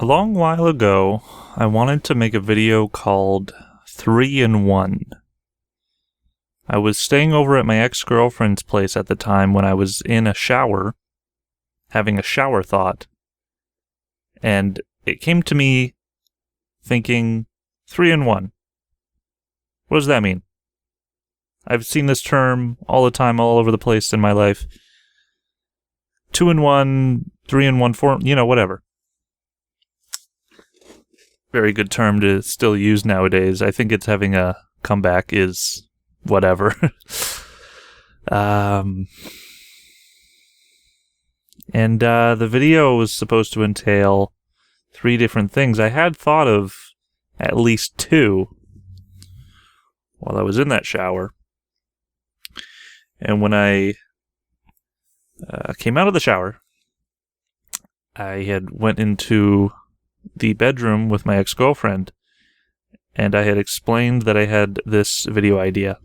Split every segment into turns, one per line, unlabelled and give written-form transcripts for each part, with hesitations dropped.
A long while ago, I wanted to make a video called 3-in-1. I was staying over at my ex-girlfriend's place at the time when I was in a shower, having a shower thought, and it came to me thinking, 3-in-1. What does that mean? I've seen this term all the time, all over the place in my life. 2-in-1, 3-in-1, 4, whatever. Very good term to still use nowadays. I think it's having a comeback is whatever. The video was supposed to entail 3 different things. I had thought of at least 2 while I was in that shower. And when I came out of the shower, I had went into the bedroom with my ex-girlfriend, and I had explained that I had this video idea.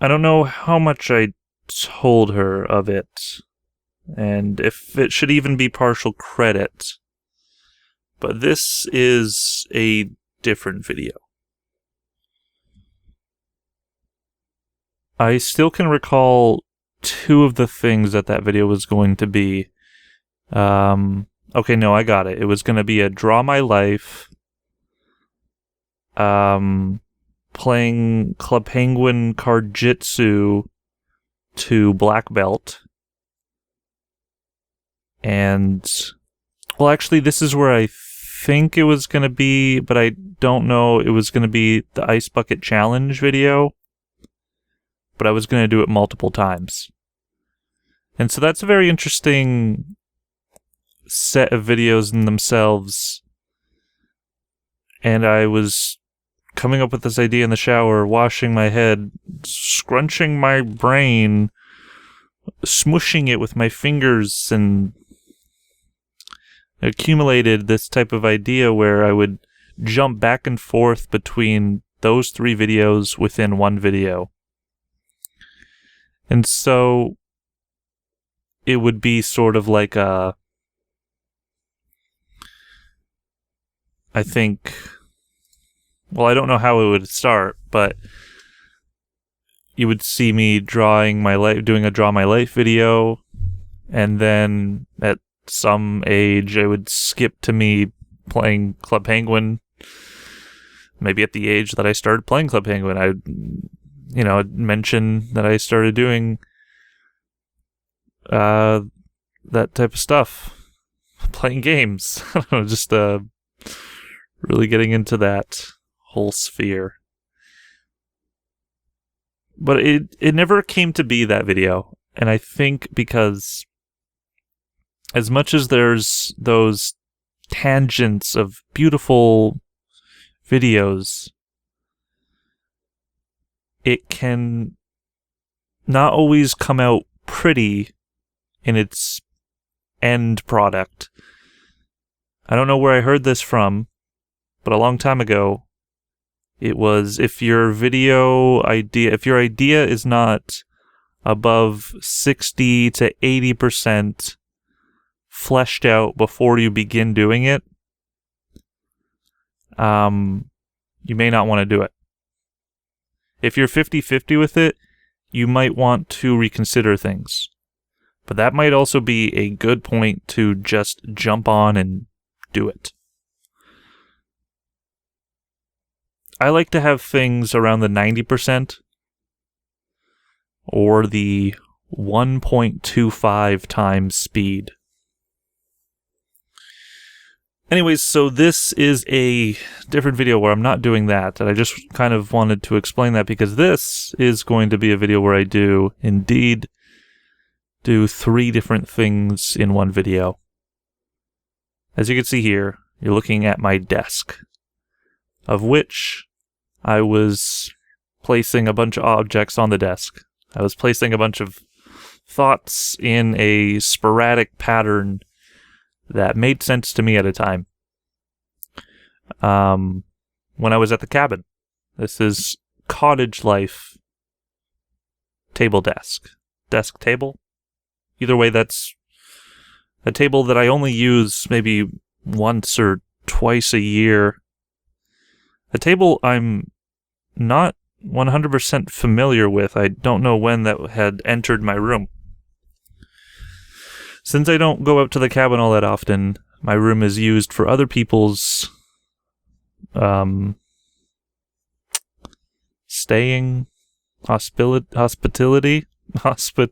I don't know how much I told her of it, and if it should even be partial credit, but this is a different video. I still can recall 2 of the things that video was going to be. Okay, no, I got it. It was going to be a Draw My Life, playing Club Penguin Card Jitsu to Black Belt. And, well, actually, this is where I think it was going to be, but I don't know. It was going to be the Ice Bucket Challenge video, but I was going to do it multiple times. And so that's a very interesting set of videos in themselves. And I was coming up with this idea in the shower, washing my head, scrunching my brain, smushing it with my fingers, and accumulated this type of idea where I would jump back and forth between those 3 videos within one video. And so it would be sort of like I think, well, I don't know how it would start, but you would see me doing a Draw My Life video, and then at some age I would skip to me playing Club Penguin. Maybe at the age that I started playing Club Penguin, I'd mention that I started doing that type of stuff, playing games. I don't know, just really getting into that whole sphere. But it never came to be that video, and I think because as much as there's those tangents of beautiful videos, it can not always come out pretty in its end product. I don't know where I heard this from, but a long time ago, it was if your idea is not above 60 to 80% fleshed out before you begin doing it, you may not want to do it. If you're 50-50 with it, you might want to reconsider things. But that might also be a good point to just jump on and do it. I like to have things around the 90% or the 1.25 times speed. Anyways, so this is a different video where I'm not doing that, and I just kind of wanted to explain that because this is going to be a video where I do 3 different things in one video. As you can see here, you're looking at my desk, of which I was placing a bunch of objects on the desk. I was placing a bunch of thoughts in a sporadic pattern that made sense to me at a time. When I was at the cabin. This is cottage life table desk. Desk table. Either way, that's a table that I only use maybe once or twice a year. A table I'm not 100% familiar with. I don't know when that had entered my room. Since I don't go out to the cabin all that often, my room is used for other people's staying, hospitality, hostel,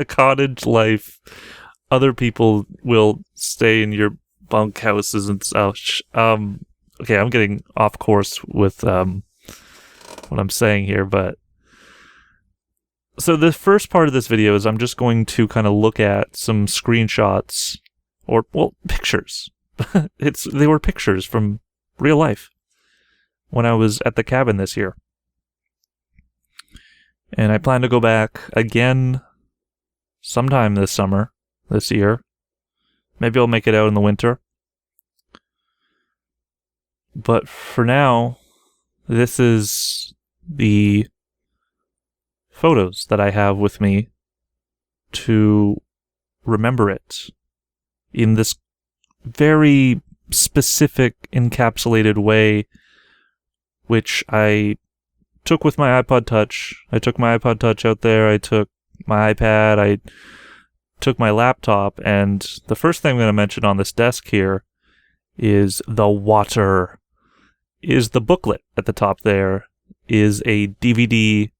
cottage life. Other people will stay in your bunkhouses and such. Okay, I'm getting off course with what I'm saying here, but so the first part of this video is I'm just going to kind of look at some screenshots, or, well, pictures. They were pictures from real life when I was at the cabin this year. And I plan to go back again sometime this summer, this year. Maybe I'll make it out in the winter. But for now, this is the photos that I have with me to remember it in this very specific, encapsulated way, which I took with my iPod Touch. I took my iPod Touch out there, I took my iPad, I took my laptop, and the first thing I'm going to mention on this desk here is the water. Is the booklet at the top there, is a DVD.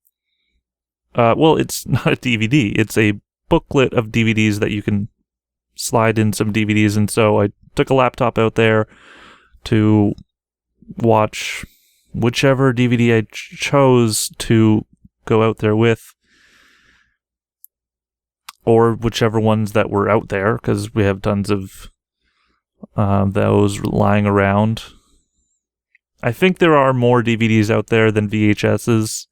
Well, it's not a DVD. It's a booklet of DVDs that you can slide in some DVDs. And so I took a laptop out there to watch whichever DVD I chose to go out there with, or whichever ones that were out there, because we have tons of those lying around. I think there are more DVDs out there than VHSs.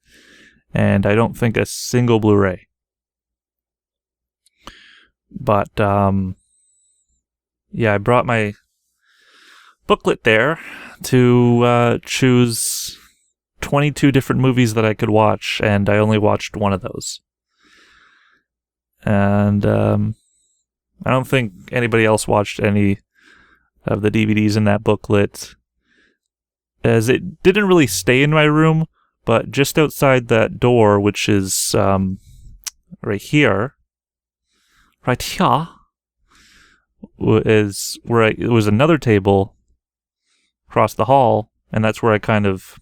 And I don't think a single Blu-ray. But, yeah, I brought my booklet there to choose 22 different movies that I could watch, and I only watched one of those. And I don't think anybody else watched any of the DVDs in that booklet, as it didn't really stay in my room. But just outside that door, which is right here, is where it was another table across the hall, and that's where I kind of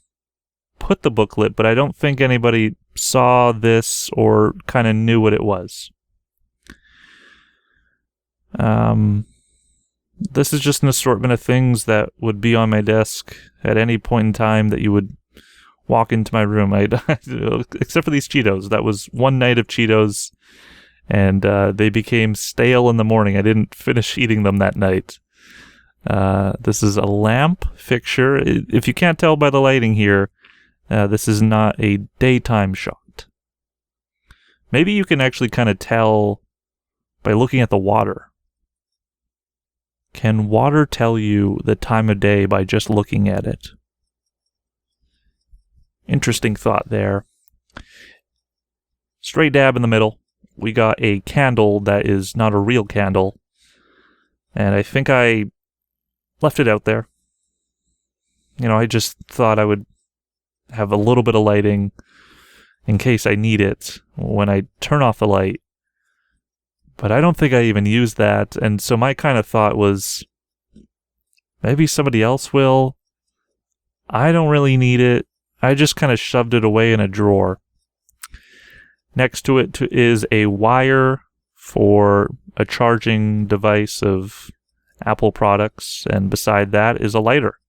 put the booklet, but I don't think anybody saw this or kind of knew what it was. This is just an assortment of things that would be on my desk at any point in time that you would walk into my room. Except for these Cheetos. That was one night of Cheetos, and they became stale in the morning. I didn't finish eating them that night. This is a lamp fixture. If you can't tell by the lighting here, this is not a daytime shot. Maybe you can actually kind of tell by looking at the water. Can water tell you the time of day by just looking at it? Interesting thought there. Straight dab in the middle, we got a candle that is not a real candle. And I think I left it out there. You know, I just thought I would have a little bit of lighting in case I need it when I turn off the light. But I don't think I even used that. And so my kind of thought was, maybe somebody else will. I don't really need it. I just kind of shoved it away in a drawer. Next to it is a wire for a charging device of Apple products, and beside that is a lighter,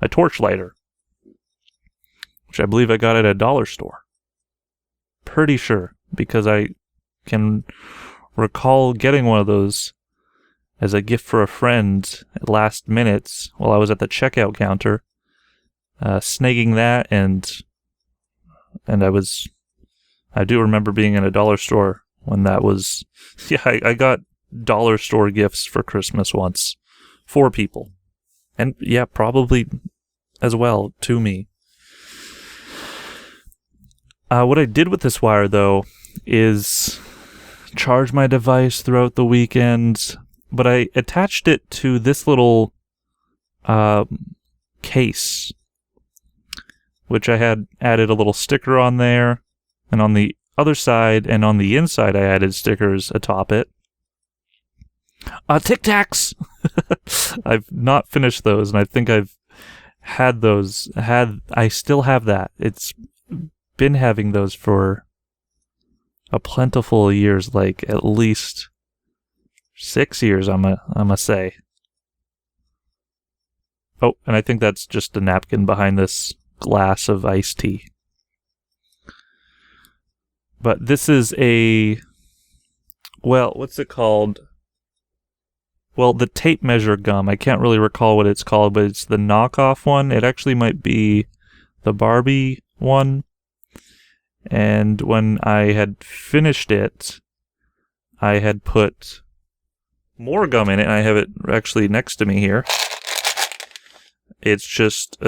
a torch lighter, which I believe I got at a dollar store. Pretty sure, because I can recall getting one of those as a gift for a friend at last minute while I was at the checkout counter. Snagging that, and I do remember being in a dollar store when that was, yeah, I got dollar store gifts for Christmas once, for people, and yeah, probably as well to me. What I did with this wire, though, is charge my device throughout the weekend, but I attached it to this little case, which I had added a little sticker on there, and on the other side and on the inside I added stickers atop it. Tic Tacs! I've not finished those, and I think I've had those. I still have that. It's been having those for a plentiful years, like at least 6 years, I'ma say. Oh, and I think that's just a napkin behind this glass of iced tea. But this is a, well, what's it called? Well, the tape measure gum. I can't really recall what it's called, but it's the knockoff one. It actually might be the Barbie one. And when I had finished it, I had put more gum in it, and I have it actually next to me here. It's just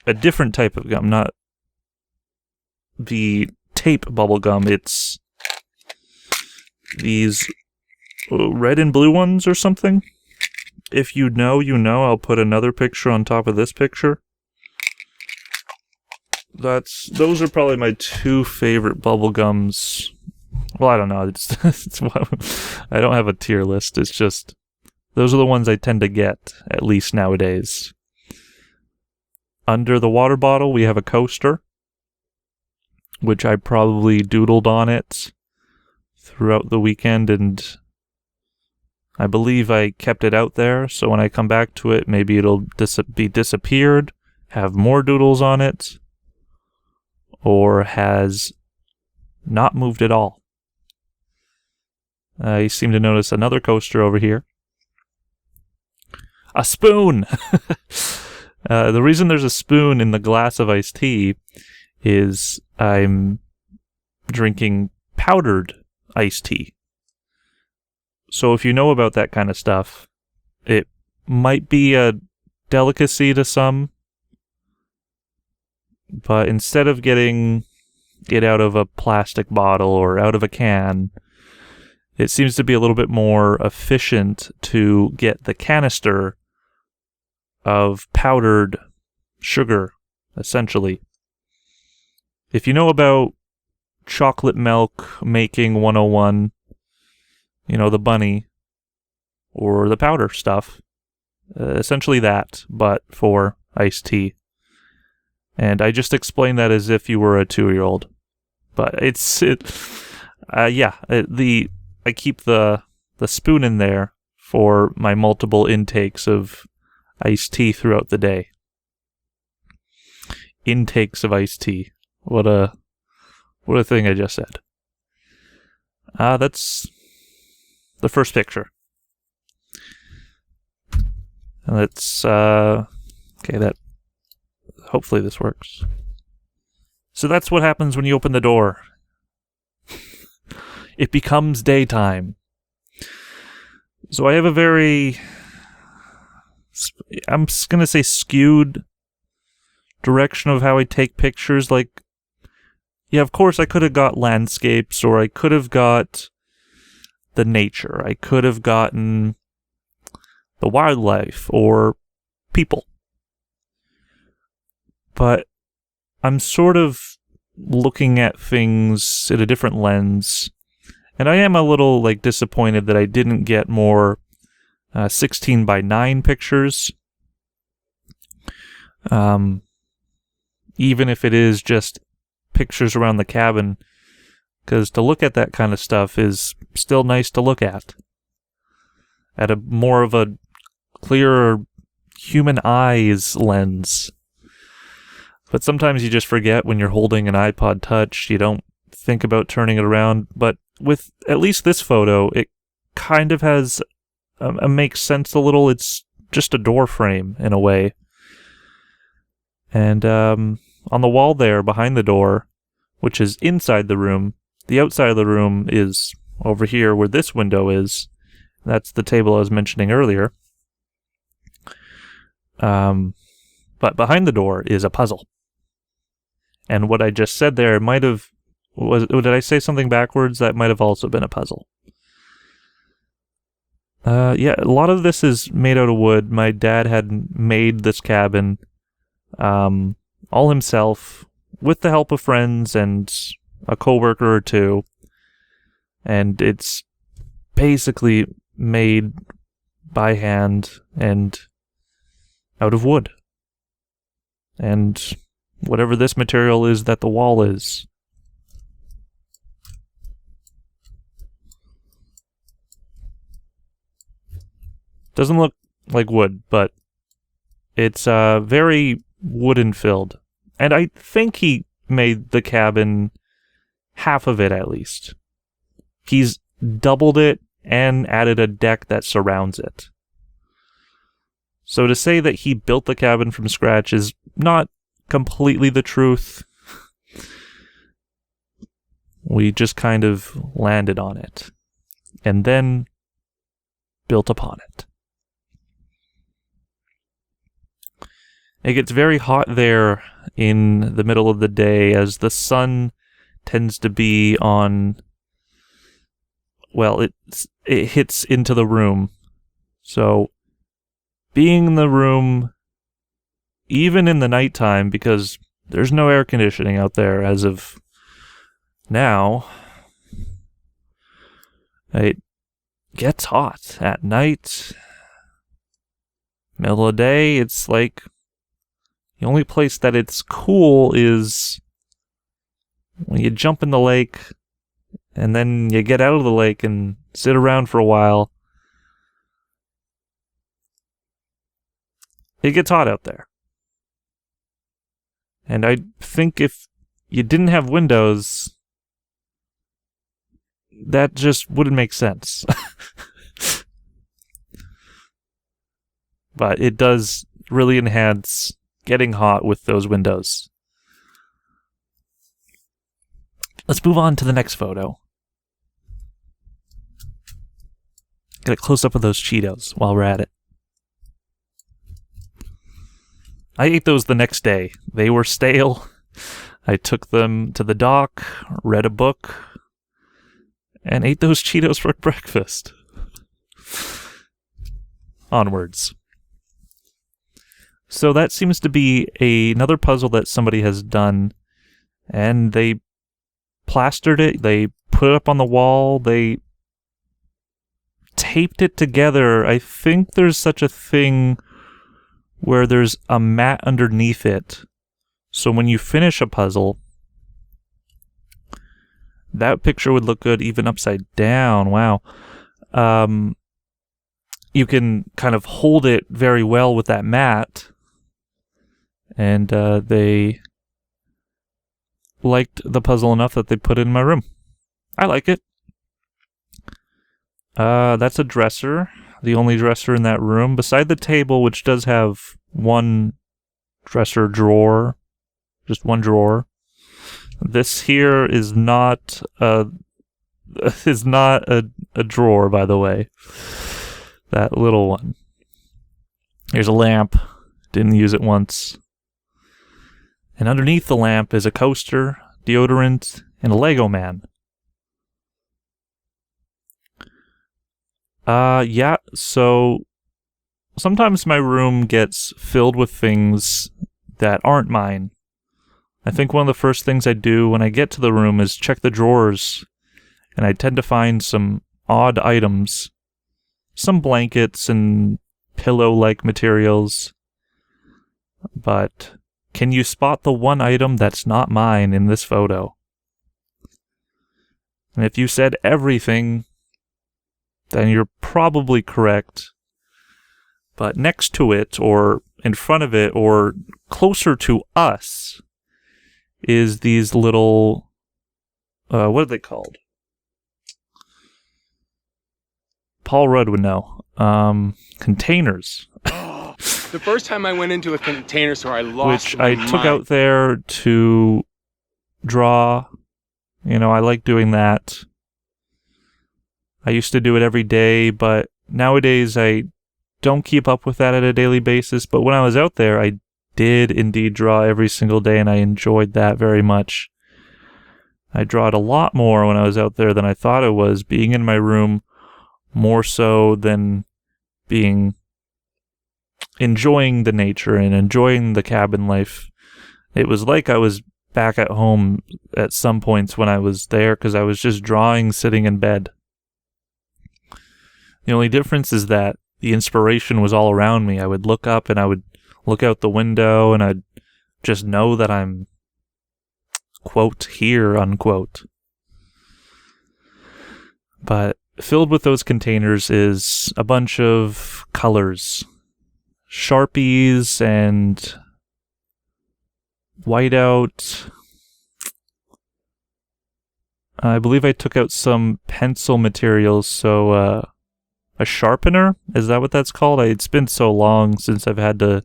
a different type of gum, not the tape bubble gum. It's these red and blue ones or something. If you know, you know. I'll put another picture on top of this picture. Those are probably my two favorite bubble gums. Well, I don't know. I don't have a tier list. It's just those are the ones I tend to get, at least nowadays. Under the water bottle, we have a coaster, which I probably doodled on it throughout the weekend, and I believe I kept it out there, so when I come back to it, maybe it'll be disappeared, have more doodles on it, or has not moved at all. I seem to notice another coaster over here. A spoon! The reason there's a spoon in the glass of iced tea is I'm drinking powdered iced tea. So if you know about that kind of stuff, it might be a delicacy to some, but instead of getting it out of a plastic bottle or out of a can, it seems to be a little bit more efficient to get the canister of powdered sugar, essentially. If you know about chocolate milk making 101, you know, the bunny, or the powder stuff, essentially that, but for iced tea. And I just explained that as if you were a 2-year-old. But I keep the spoon in there for my multiple intakes of iced tea throughout the day. Intakes of iced tea. What a thing I just said. That's the first picture. And let's okay, hopefully this works. So that's what happens when you open the door. It becomes daytime. So I have a very, I'm just gonna say, skewed direction of how I take pictures. Like, yeah, of course I could have got landscapes, or I could have got the nature. I could have gotten the wildlife or people. But I'm sort of looking at things at a different lens. And I am a little disappointed that I didn't get more 16:9 pictures. Even if it is just pictures around the cabin, because to look at that kind of stuff is still nice to look at a more of a clearer human eyes lens. But sometimes you just forget when you're holding an iPod Touch, you don't think about turning it around. But with at least this photo, it kind of has makes sense a little. It's just a door frame in a way. And on the wall there behind the door, which is inside the room, the outside of the room is over here where this window is. That's the table I was mentioning earlier. But behind the door is a puzzle. And what I just said there might have... Did I say something backwards? That might have also been a puzzle. Yeah, a lot of this is made out of wood. My dad had made this cabin all himself with the help of friends and a coworker or two. And it's basically made by hand and out of wood. And whatever this material is that the wall is. Doesn't look like wood, but it's very wooden filled. And I think he made the cabin, half of it at least. He's doubled it and added a deck that surrounds it. So to say that he built the cabin from scratch is not completely the truth. We just kind of landed on it. And then built upon it. It gets very hot there in the middle of the day as the sun tends to be on... Well, it hits into the room. So, being in the room, even in the nighttime, because there's no air conditioning out there as of now, it gets hot at night. Middle of the day, it's like the only place that it's cool is when you jump in the lake and then you get out of the lake and sit around for a while. It gets hot out there. And I think if you didn't have windows, that just wouldn't make sense. But it does really enhance getting hot with those windows. Let's move on to the next photo. Get a close-up of those Cheetos while we're at it. I ate those the next day. They were stale. I took them to the dock, read a book, and ate those Cheetos for breakfast. Onwards. So that seems to be another puzzle that somebody has done, and they plastered it, they put it up on the wall, they taped it together. I think there's such a thing where there's a mat underneath it. So when you finish a puzzle, that picture would look good even upside down. Wow. You can kind of hold it very well with that mat. And they liked the puzzle enough that they put it in my room. I like it. That's a dresser. The only dresser in that room. Beside the table, which does have one dresser drawer. Just one drawer. This here is not a drawer, by the way. That little one. Here's a lamp. Didn't use it once. And underneath the lamp is a coaster, deodorant, and a Lego man. Yeah, so sometimes my room gets filled with things that aren't mine. I think one of the first things I do when I get to the room is check the drawers, and I tend to find some odd items. Some blankets and pillow-like materials. But can you spot the one item that's not mine in this photo? And if you said everything, then you're probably correct. But next to it, or in front of it, or closer to us, is these little... what are they called? Paul Rudd would know. Containers.
The first time I went into a container store, I lost my mind.
Which I took out there to draw. You know, I like doing that. I used to do it every day, but nowadays I don't keep up with that at a daily basis. But when I was out there, I did indeed draw every single day, and I enjoyed that very much. I drawed a lot more when I was out there than I thought it was, being in my room more so than enjoying the nature and enjoying the cabin life. It was like I was back at home at some points when I was there, because I was just drawing sitting in bed. The only difference is that the inspiration was all around me. I would look up and I would look out the window and I'd just know that I'm, quote, here, unquote. But filled with those containers is a bunch of colors. Sharpies and whiteout. I believe I took out some pencil materials, so a sharpener? Is that what that's called? It's been so long since I've had to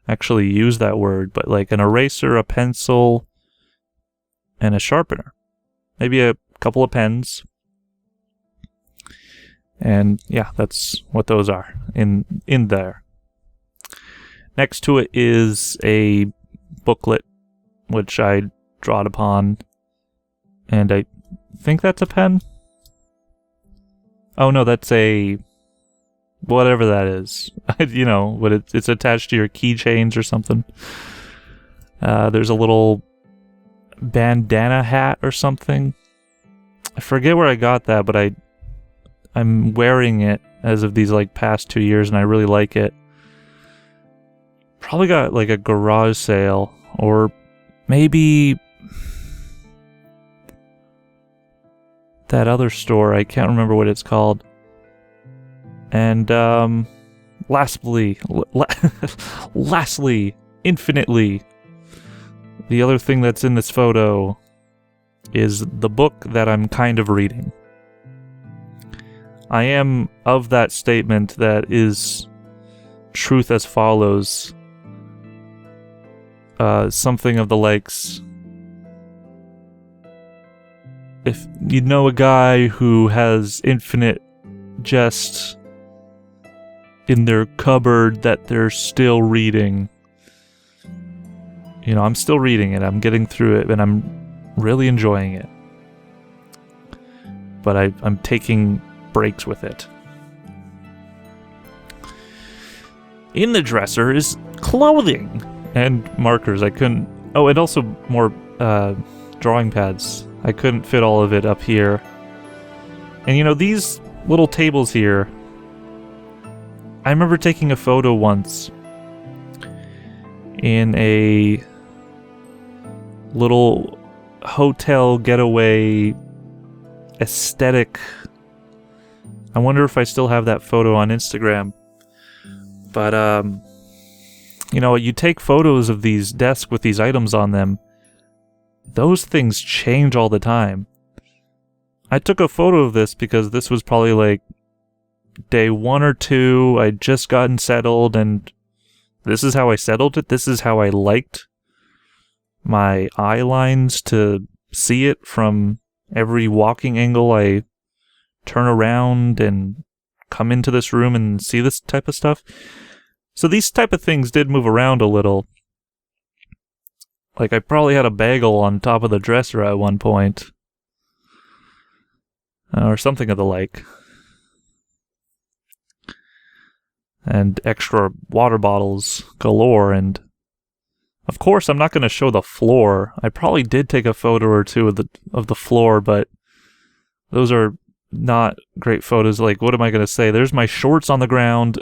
actually use that word, but like an eraser, a pencil, and a sharpener. Maybe a couple of pens. And yeah, that's what those are in there. Next to it is a booklet, which I drawed upon, and I think that's a pen. Oh no, that's a whatever that is. You know, but it's attached to your keychains or something. There's a little bandana hat or something. I forget where I got that, but I'm wearing it as of these like past 2 years, and I really like it. Probably got like a garage sale, or maybe that other store. I can't remember what it's called. And lastly, infinitely, the other thing that's in this photo is the book that I'm kind of reading. I am of that statement that is truth as follows. Something of the likes, if you know a guy who has infinite jest in their cupboard that they're still reading, you know, I'm still reading it, I'm getting through it, and I'm really enjoying it. But I'm taking breaks with it. In the dresser is clothing and markers. I couldn't... Oh, and also more drawing pads. I couldn't fit all of it up here. And you know, these little tables here, I remember taking a photo once in a little hotel getaway aesthetic. I wonder if I still have that photo on Instagram. But, you know, you take photos of these desks with these items on them, those things change all the time. I took a photo of this because this was probably like day 1 or 2. I'd just gotten settled, and this is how I settled it. This is how I liked my eye lines to see it from every walking angle. I turn around and come into this room and see this type of stuff. So these type of things did move around a little. Like I probably had a bagel on top of the dresser at one point. Or something of the like. And extra water bottles galore, and of course I'm not going to show the floor. I probably did take a photo or two of the floor, but those are not great photos. Like, what am I going to say? There's my shorts on the ground.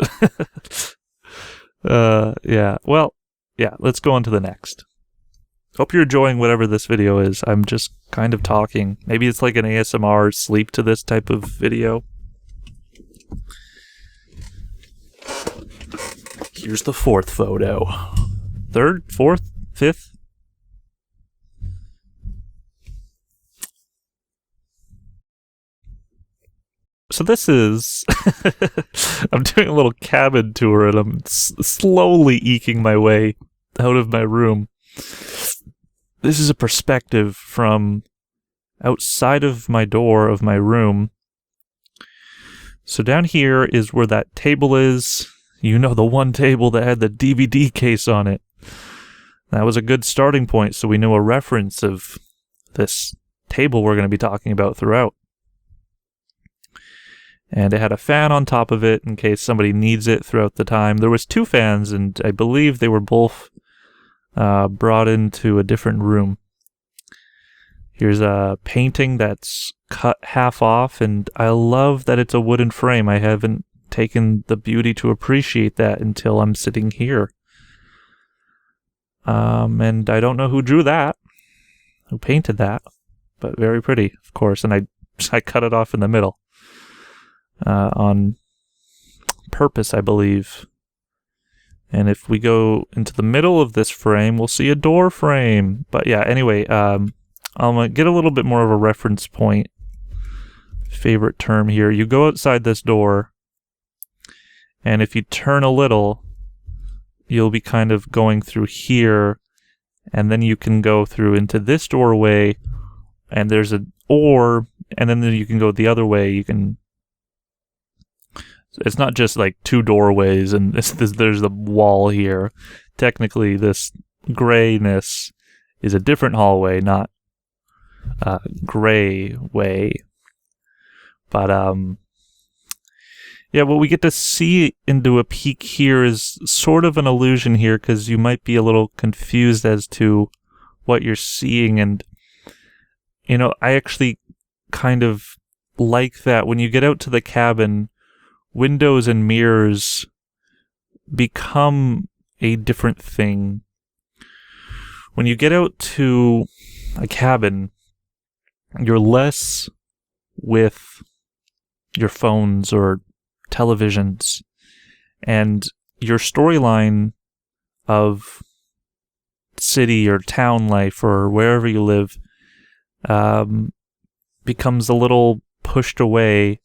Yeah. Well, yeah, let's go on to the next. Hope you're enjoying whatever this video is. I'm just kind of talking. Maybe it's like an ASMR sleep to this type of video. Here's the 4th photo. 3rd? 4th? 5th? So this is... I'm doing a little cabin tour, and I'm slowly eking my way out of my room. This is a perspective from outside of my door of my room. So down here is where that table is. You know, the one table that had the DVD case on it. That was a good starting point, so we knew a reference of this table we're going to be talking about throughout. And it had a fan on top of it in case somebody needs it throughout the time. There was 2 fans, and I believe they were both brought into a different room. Here's a painting that's cut half off, and I love that it's a wooden frame. I haven't taken the beauty to appreciate that until I'm sitting here. And I don't know who drew that, who painted that, but very pretty, of course. And I cut it off in the middle. On purpose, I believe. And if we go into the middle of this frame, we'll see a door frame. But yeah, anyway, I'm going to get a little bit more of a reference point. Favorite term here. You go outside this door, and if you turn a little, you'll be kind of going through here, and then you can go through into this doorway, and there's an or, and then you can go the other way. You can... It's not just like 2 doorways and there's the wall here. Technically, this grayness is a different hallway, not gray way. But, yeah, what we get to see into a peek here is sort of an illusion here, because you might be a little confused as to what you're seeing. And, you know, I actually kind of like that when you get out to the cabin, windows and mirrors become a different thing. When you get out to a cabin, you're less with your phones or televisions, and your storyline of city or town life or wherever you live becomes a little pushed away,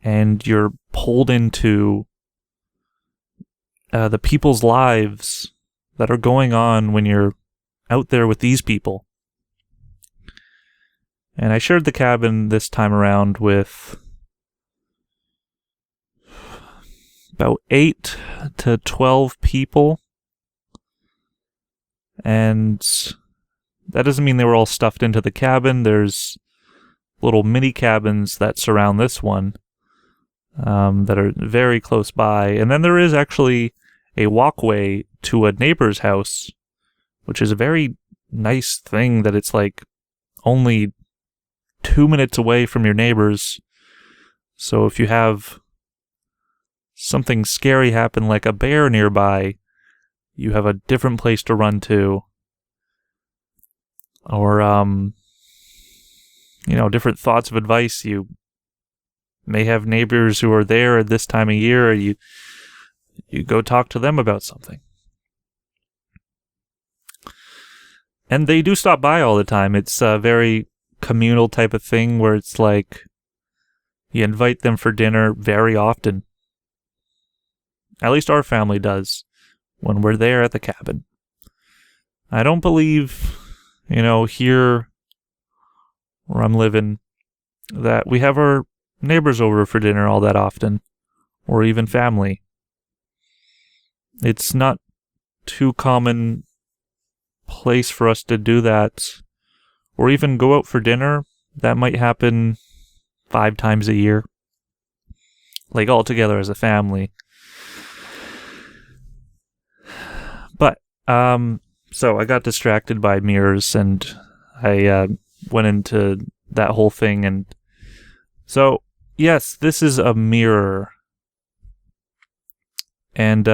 and you're pulled into the people's lives that are going on when you're out there with these people. And I shared the cabin this time around with about 8 to 12 people. And that doesn't mean they were all stuffed into the cabin. There's little mini cabins that surround this one that are very close by. And then there is actually a walkway to a neighbor's house, which is a very nice thing that it's like only 2 minutes away from your neighbors. So if you have something scary happen, like a bear nearby, you have a different place to run to. Or, you know, different thoughts of advice. You may have neighbors who are there at this time of year. You go talk to them about something. And they do stop by all the time. It's a very communal type of thing where it's like you invite them for dinner very often. At least our family does when we're there at the cabin. I don't believe, you know, here where I'm living, that we have our neighbors over for dinner all that often, or even family. It's not too common place for us to do that, or even go out for dinner. That might happen 5 times a year, like all together as a family. But so I got distracted by mirrors, and I went into that whole thing. And so yes, this is a mirror, and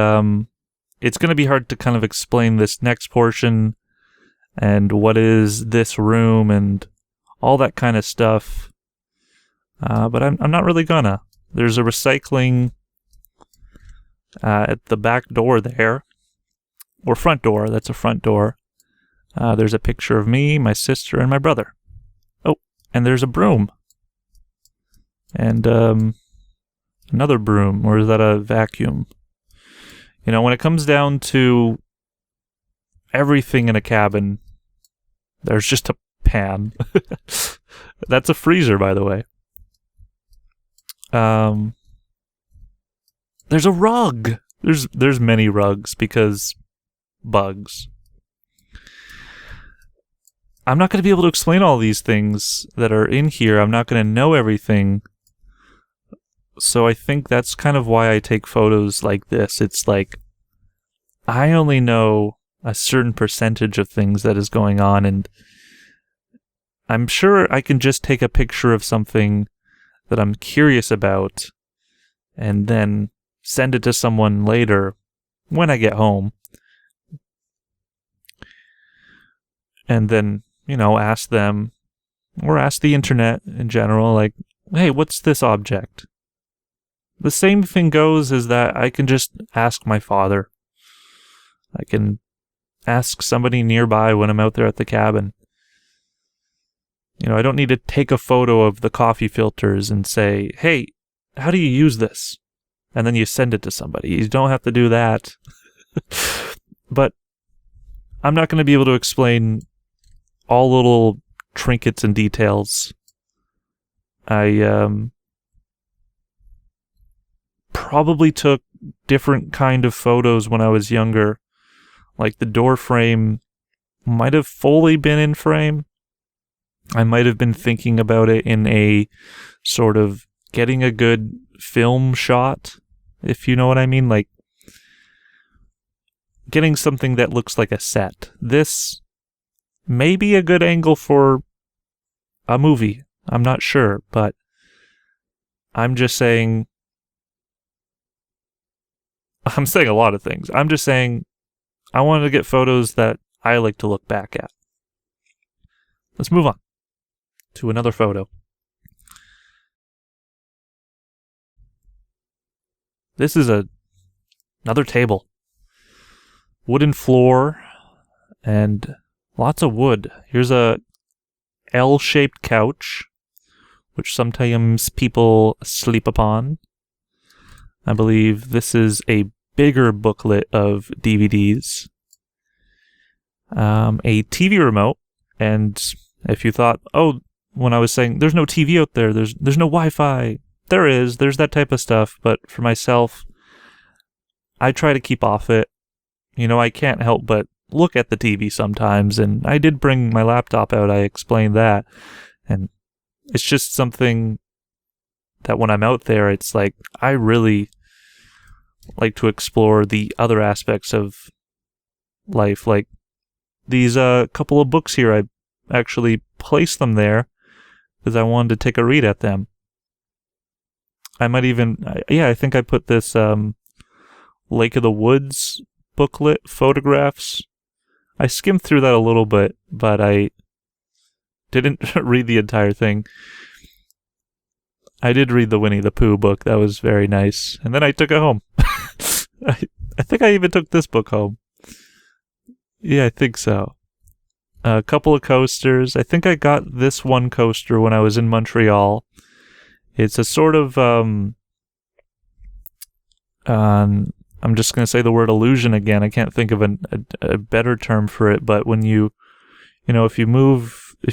it's going to be hard to kind of explain this next portion and what is this room and all that kind of stuff. But I'm not really gonna. There's a recycling at the back door there, or front door. That's a front door. There's a picture of me, my sister, and my brother. Oh, and there's a broom. And another broom, or is that a vacuum? You know, when it comes down to everything in a cabin, there's just a pan. That's a freezer, by the way. There's a rug. There's many rugs because bugs. I'm not going to be able to explain all these things that are in here. I'm not going to know everything. So I think that's kind of why I take photos like this. It's like, I only know a certain percentage of things that is going on, and I'm sure I can just take a picture of something that I'm curious about and then send it to someone later when I get home. And then, ask them, or ask the internet in general, like, hey, what's this object? The same thing goes as that I can just ask my father. I can ask somebody nearby when I'm out there at the cabin. I don't need to take a photo of the coffee filters and say, hey, how do you use this? And then you send it to somebody. You don't have to do that. But I'm not going to be able to explain all little trinkets and details. I probably took different kind of photos when I was younger. Like the door frame might have fully been in frame. I might have been thinking about it in a sort of getting a good film shot, if you know what I mean. Like getting something that looks like a set. This may be a good angle for a movie. I'm not sure, but I'm just saying... I'm saying a lot of things. I'm just saying I wanted to get photos that I like to look back at. Let's move on to another photo. This is another table. Wooden floor and lots of wood. Here's a L-shaped couch, which sometimes people sleep upon. I believe this is a bigger booklet of DVDs. A TV remote, and if you thought, when I was saying there's no TV out there, there's no Wi-Fi, there's that type of stuff, but for myself, I try to keep off it. I can't help but look at the TV sometimes, and I did bring my laptop out, I explained that, and it's just something that when I'm out there, it's like, I really like to explore the other aspects of life, like these couple of books here. I actually placed them there because I wanted to take a read at them. I might even, I think I put this Lake of the Woods booklet, photographs. I skimmed through that a little bit, but I didn't read the entire thing. I did read the Winnie the Pooh book. That was very nice. And then I took it home. I think I even took this book home. Yeah, I think so. A couple of coasters. I think I got this one coaster when I was in Montreal. It's a sort of, I'm just going to say the word illusion again. I can't think of a better term for it, but when if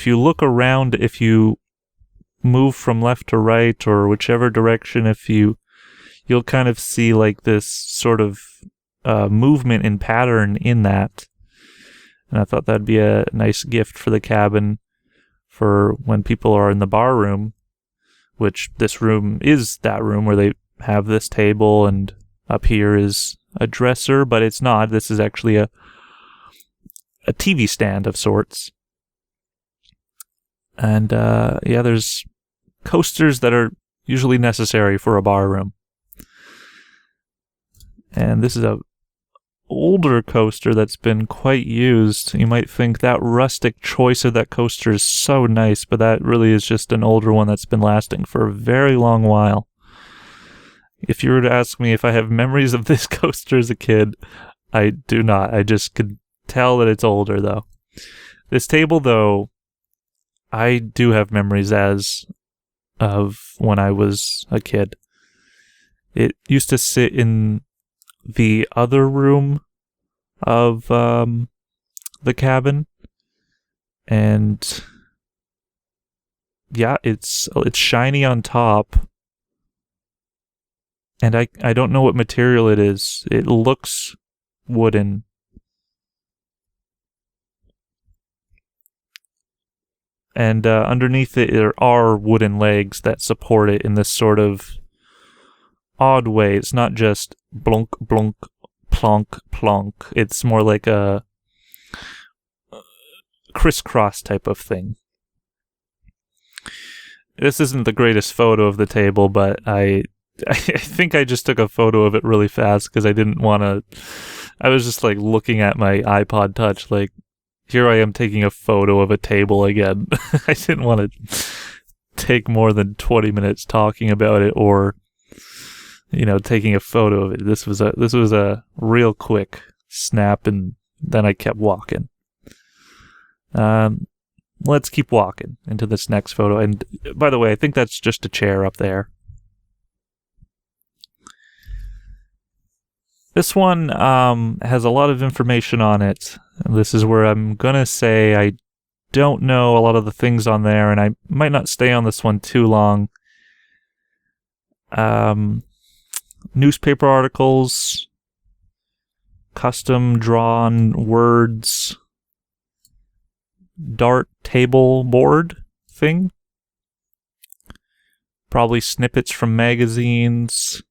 you look around, if you move from left to right or whichever direction, you'll kind of see like this sort of movement and pattern in that. And I thought that'd be a nice gift for the cabin for when people are in the bar room, which this room is that room where they have this table, and up here is a dresser, but it's not. This is actually a TV stand of sorts. And there's coasters that are usually necessary for a bar room. And this is a older coaster that's been quite used. You might think that rustic choice of that coaster is so nice, but that really is just an older one that's been lasting for a very long while. If you were to ask me if I have memories of this coaster as a kid, I do not. I just could tell that it's older, though. This table, though, I do have memories as of when I was a kid. It used to sit in the other room of the cabin, and yeah, it's shiny on top, and I don't know what material it is. It looks wooden. And underneath it there are wooden legs that support it in this sort of odd way. It's not just blunk, blunk, plonk, plonk. It's more like a crisscross type of thing. This isn't the greatest photo of the table, but I think I just took a photo of it really fast because I didn't want to. I was just like looking at my iPod Touch, like, here I am taking a photo of a table again. I didn't want to take more than 20 minutes talking about it, or, you know, taking a photo of it. This was a real quick snap, and then I kept walking. Let's keep walking into this next photo. And by the way, I think that's just a chair up there. This one has a lot of information on it. This is where I'm gonna say I don't know a lot of the things on there, and I might not stay on this one too long. Newspaper articles, custom drawn words, dart table board thing, probably snippets from magazines,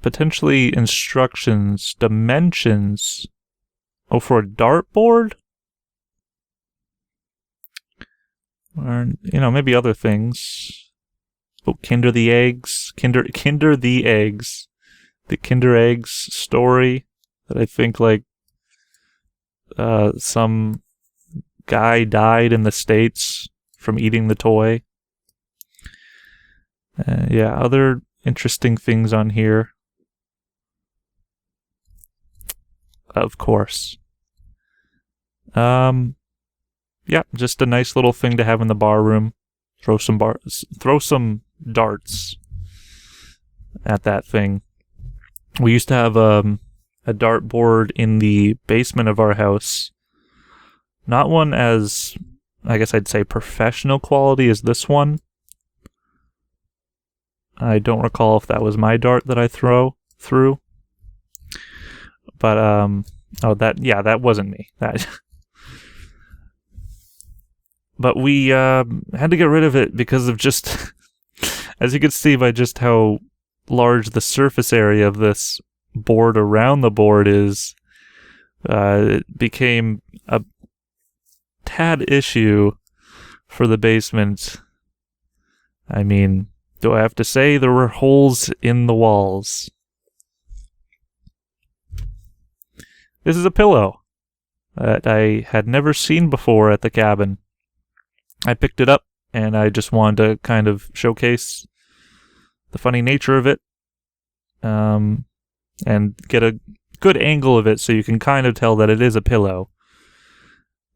potentially instructions, dimensions. Oh, for a dartboard? Or, you know, maybe other things. Oh, Kinder the Eggs. Kinder the Eggs. The Kinder Eggs story that I think, like, some guy died in the States from eating the toy. Yeah, other interesting things on here. Of course. Yeah, just a nice little thing to have in the bar room. Throw some darts at that thing. We used to have a dartboard in the basement of our house. Not one as, I guess I'd say, professional quality as this one. I don't recall if that was my dart that I threw. But, that wasn't me. But we had to get rid of it because of just, as you can see by just how large the surface area of this board around the board is, it became a tad issue for the basement. I mean, do I have to say there were holes in the walls? This is a pillow that I had never seen before at the cabin. I picked it up, and I just wanted to kind of showcase the funny nature of it, and get a good angle of it so you can kind of tell that it is a pillow.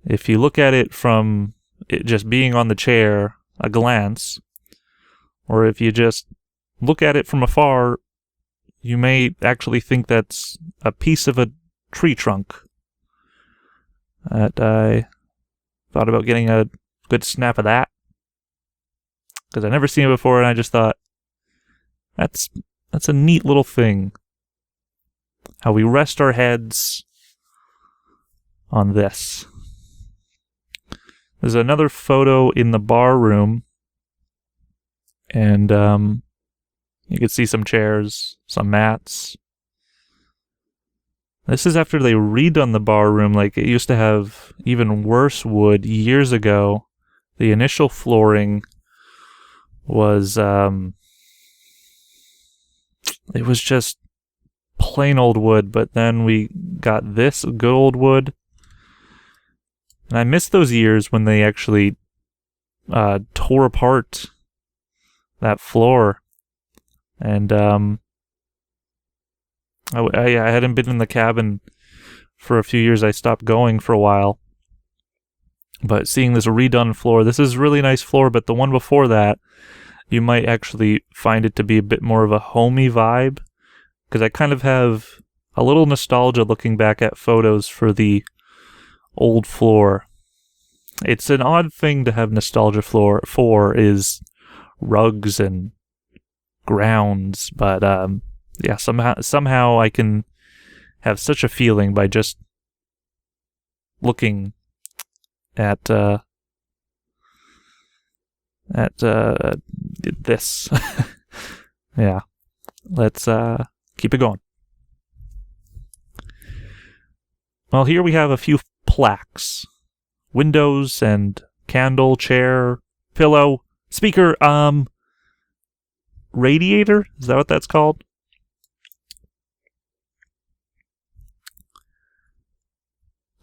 If you look at it from it just being on the chair, a glance, or if you just look at it from afar, you may actually think that's a piece of a tree trunk. That I thought about getting a good snap of that, because I've never seen it before, and I just thought, that's a neat little thing. How we rest our heads on this. There's another photo in the bar room, and you can see some chairs, some mats. This is after they redone the bar room. Like, it used to have even worse wood years ago. The initial flooring was, it was just plain old wood, but then we got this good old wood. And I miss those years when they actually tore apart that floor. And I hadn't been in the cabin for a few years. I stopped going for a while. But seeing this redone floor, this is a really nice floor, but the one before that, you might actually find it to be a bit more of a homey vibe. Because I kind of have a little nostalgia looking back at photos for the old floor. It's an odd thing to have nostalgia for is rugs and grounds, but yeah, somehow I can have such a feeling by just looking at at this. Yeah. Let's keep it going. Well, here we have a few plaques. Windows and candle, chair, pillow, speaker, radiator? Is that what that's called?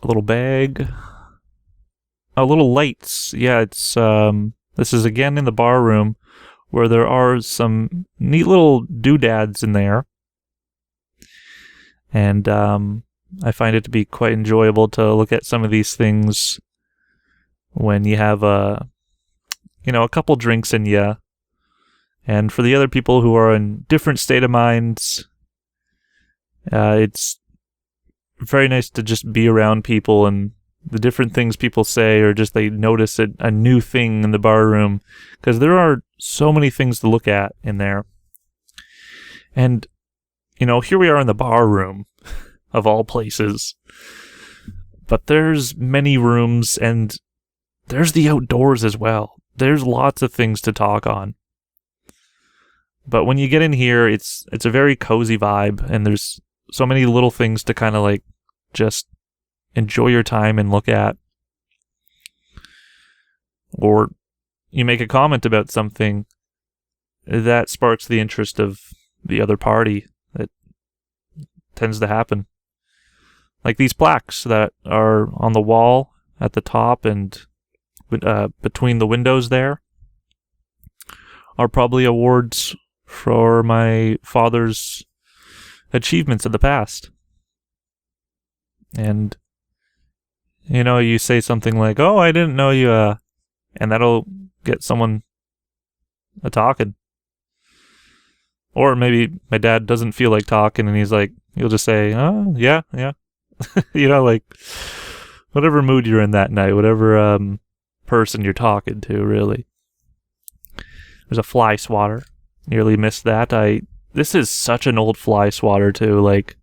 A little bag. Oh, little lights. Yeah, it's, this is again in the bar room where there are some neat little doodads in there. And, I find it to be quite enjoyable to look at some of these things when you have a couple drinks in you. And for the other people who are in different state of minds, it's very nice to just be around people and the different things people say, or just they notice a new thing in the bar room, because there are so many things to look at in there. And, here we are in the bar room, of all places. But there's many rooms, and there's the outdoors as well. There's lots of things to talk on. But when you get in here, it's a very cozy vibe, and there's so many little things to kind of like just enjoy your time and look at. Or you make a comment about something that sparks the interest of the other party. That tends to happen. Like these plaques that are on the wall at the top and between the windows there are probably awards for my father's achievements in the past. And, you say something like, "Oh, I didn't know you," and that'll get someone a-talking. Or maybe my dad doesn't feel like talking and he'll just say, "Oh, yeah." Like whatever mood you're in that night, whatever person you're talking to, really. There's a fly swatter. Nearly missed that. This is such an old fly swatter too. Like,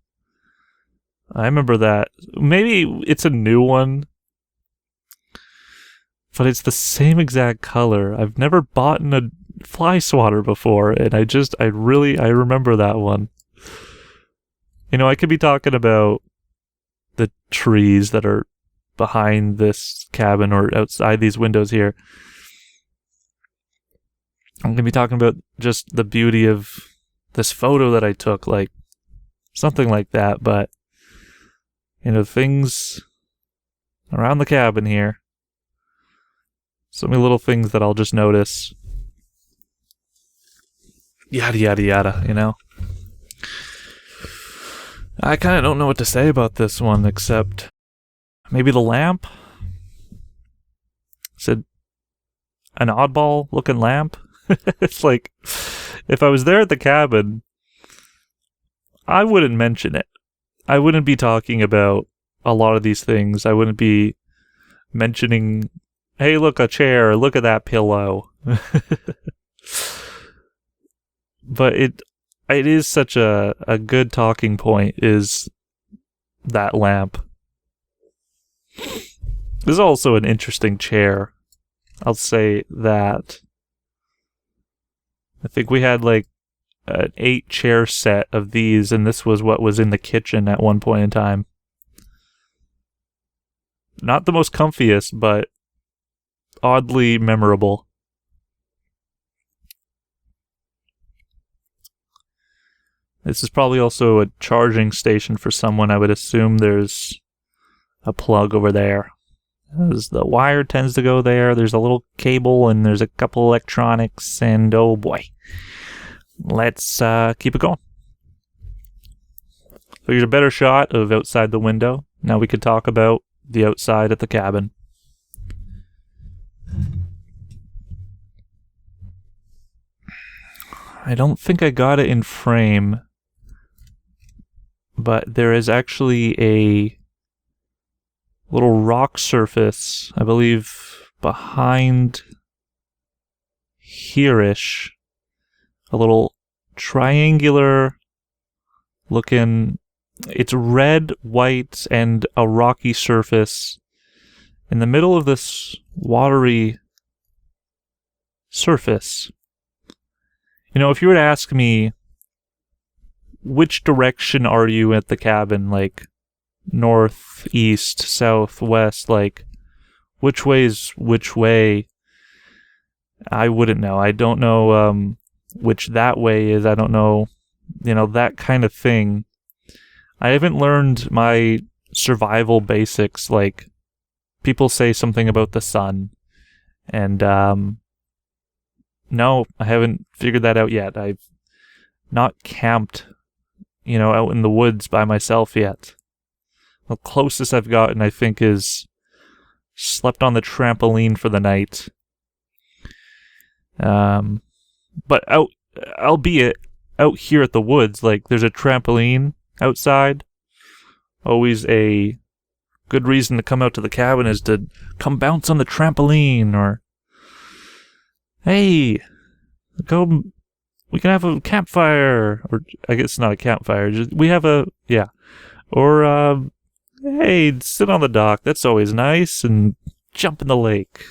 I remember that. Maybe it's a new one, but it's the same exact color. I've never bought a fly swatter before, and I remember that one. I could be talking about the trees that are behind this cabin or outside these windows here. I'm going to be talking about just the beauty of this photo that I took, like something like that. But, things around the cabin here. So many little things that I'll just notice. Yada, yada, yada, I kind of don't know what to say about this one, except maybe the lamp. Is it an oddball looking lamp? It's like, if I was there at the cabin, I wouldn't mention it. I wouldn't be talking about a lot of these things. I wouldn't be mentioning, "Hey, look, a chair, look at that pillow." But it is such a good talking point, is that lamp. This is also an interesting chair. I'll say that. I think we had like an 8-chair set of these, and this was what was in the kitchen at one point in time. Not the most comfiest, but oddly memorable. This is probably also a charging station for someone. I would assume there's a plug over there. As the wire tends to go there. There's a little cable and there's a couple electronics, and oh boy. Let's keep it going. So here's a better shot of outside the window. Now we could talk about the outside at the cabin. I don't think I got it in frame, but there is actually a little rock surface, I believe, behind here-ish. A little triangular looking, it's red, white, and a rocky surface in the middle of this watery surface. You know, if you were to ask me, which direction are you at the cabin? Like, north, east, south, west, like, which way is which way? I wouldn't know. I don't know which that way is. I don't know, you know, that kind of thing. I haven't learned my survival basics. Like, people say something about the sun, and no, I haven't figured that out yet. I've not camped, you know, out in the woods by myself yet. The closest I've gotten, I think, is slept on the trampoline for the night. But albeit out here at the woods, like, there's a trampoline outside. Always a good reason to come out to the cabin is to come bounce on the trampoline, or, hey, we can have a campfire, or I guess not a campfire, just, we have a, yeah, or, hey, sit on the dock, that's always nice, and jump in the lake.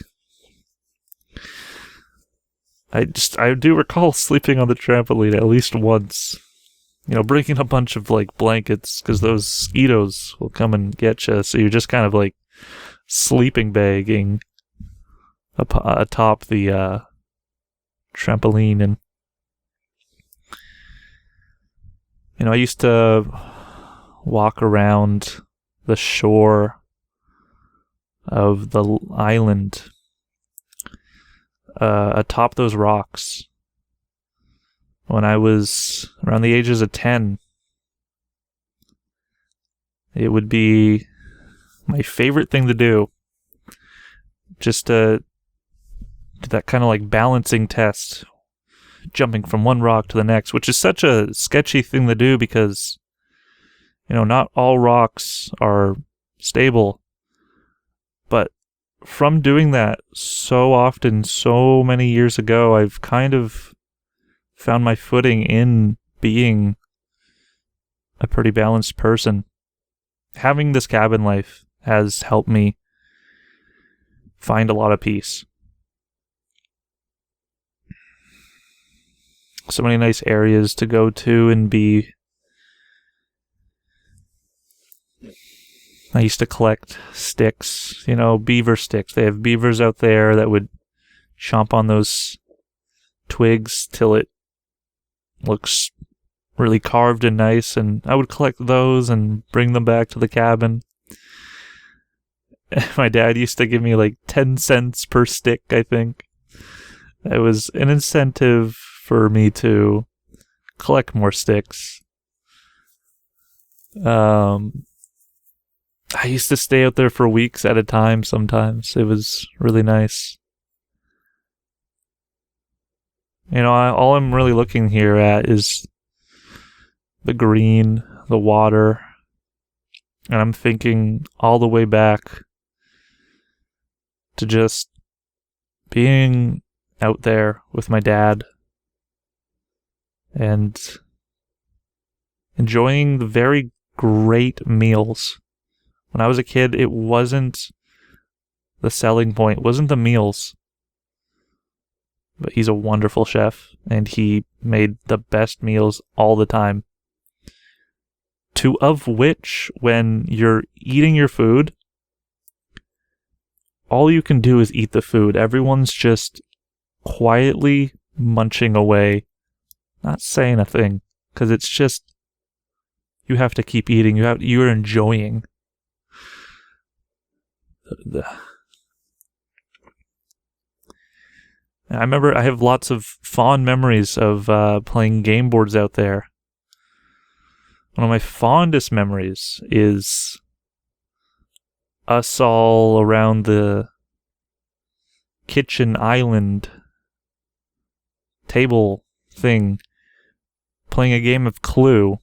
I do recall sleeping on the trampoline at least once. You know, bringing a bunch of, like, blankets, because those mosquitoes will come and get you, so you're just kind of, like, sleeping bagging atop the trampoline. And, you know, I used to walk around the shore of the island atop those rocks when I was around the ages of 10. It would be my favorite thing to do, just to do that kind of like balancing test, jumping from one rock to the next, which is such a sketchy thing to do because, you know, not all rocks are stable. But from doing that so often, so many years ago, I've kind of found my footing in being a pretty balanced person. Having this cabin life has helped me find a lot of peace. So many nice areas to go to and be. I used to collect sticks, you know, beaver sticks. They have beavers out there that would chomp on those twigs till it looks really carved and nice, and I would collect those and bring them back to the cabin. My dad used to give me like 10 cents per stick, I think. It was an incentive for me to collect more sticks. I used to stay out there for weeks at a time sometimes. It was really nice. You know, all I'm really looking here at is the green, the water, and I'm thinking all the way back to just being out there with my dad and enjoying the very great meals. When I was a kid, it wasn't the selling point, it wasn't the meals. But he's a wonderful chef, and he made the best meals all the time. Two of which, when you're eating your food, all you can do is eat the food. Everyone's just quietly munching away, not saying a thing, because it's just, you have to keep eating. You're enjoying. I remember I have lots of fond memories of playing Gameboards out there. One of my fondest memories is us all around the kitchen island table thing playing a game of Clue.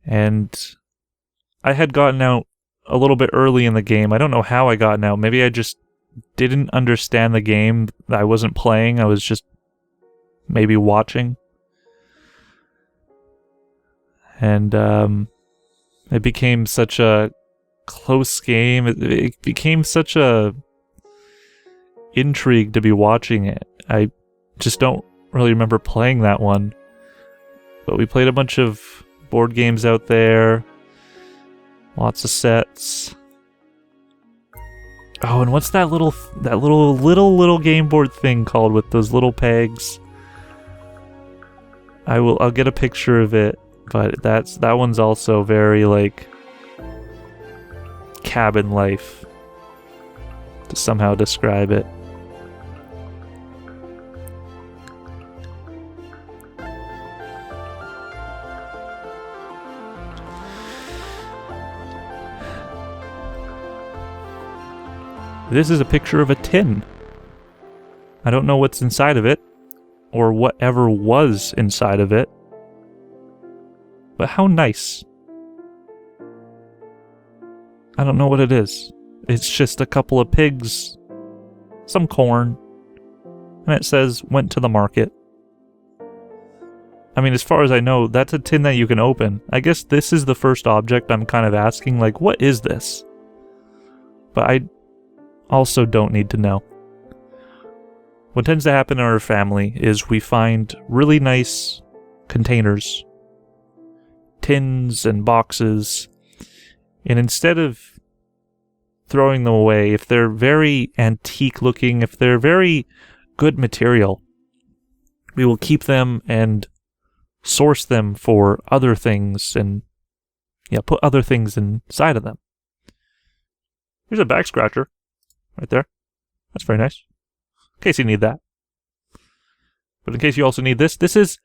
And I had gotten out a little bit early in the game. I don't know how I got out. Maybe I just didn't understand the game. I wasn't playing. I was just maybe watching. And it became such a close game. It became such a intrigued to be watching it. I just don't really remember playing that one. But we played a bunch of board games out there. Lots of sets. Oh, and what's that little game board thing called with those little pegs? I'll get a picture of it, but that one's also very like cabin life to somehow describe it. This is a picture of a tin. I don't know what's inside of it, or whatever was inside of it. But how nice. I don't know what it is. It's just a couple of pigs, some corn, and it says, went to the market. I mean, as far as I know, that's a tin that you can open. I guess this is the first object I'm kind of asking, like, what is this? But I also don't need to know. What tends to happen in our family is we find really nice containers, tins and boxes, and instead of throwing them away, if they're very antique looking, if they're very good material, we will keep them and source them for other things and put other things inside of them. Here's a back scratcher right there. That's very nice. In case you need that. But in case you also need this, this is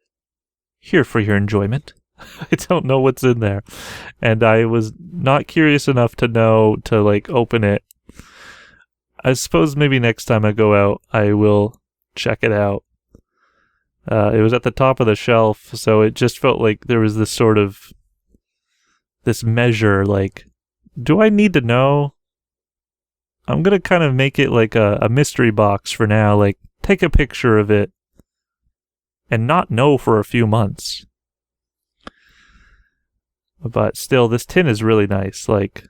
here for your enjoyment. I don't know what's in there. And I was not curious enough to know to like open it. I suppose maybe next time I go out, I will check it out. It was at the top of the shelf, so it just felt like there was this sort of this measure, like, do I need to know? I'm gonna kind of make it like a mystery box for now, like, take a picture of it and not know for a few months. But still, this tin is really nice, like,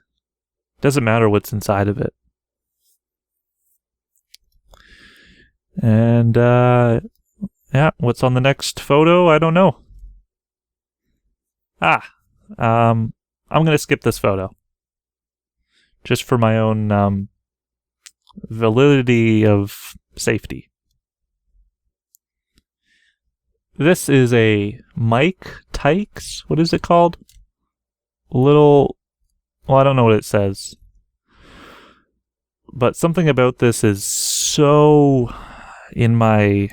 doesn't matter what's inside of it. And, yeah, what's on the next photo? I don't know. I'm gonna skip this photo. Just for my own, validity of safety. This is a Mike Tykes. What is it called? Well, I don't know what it says. But something about this is so in my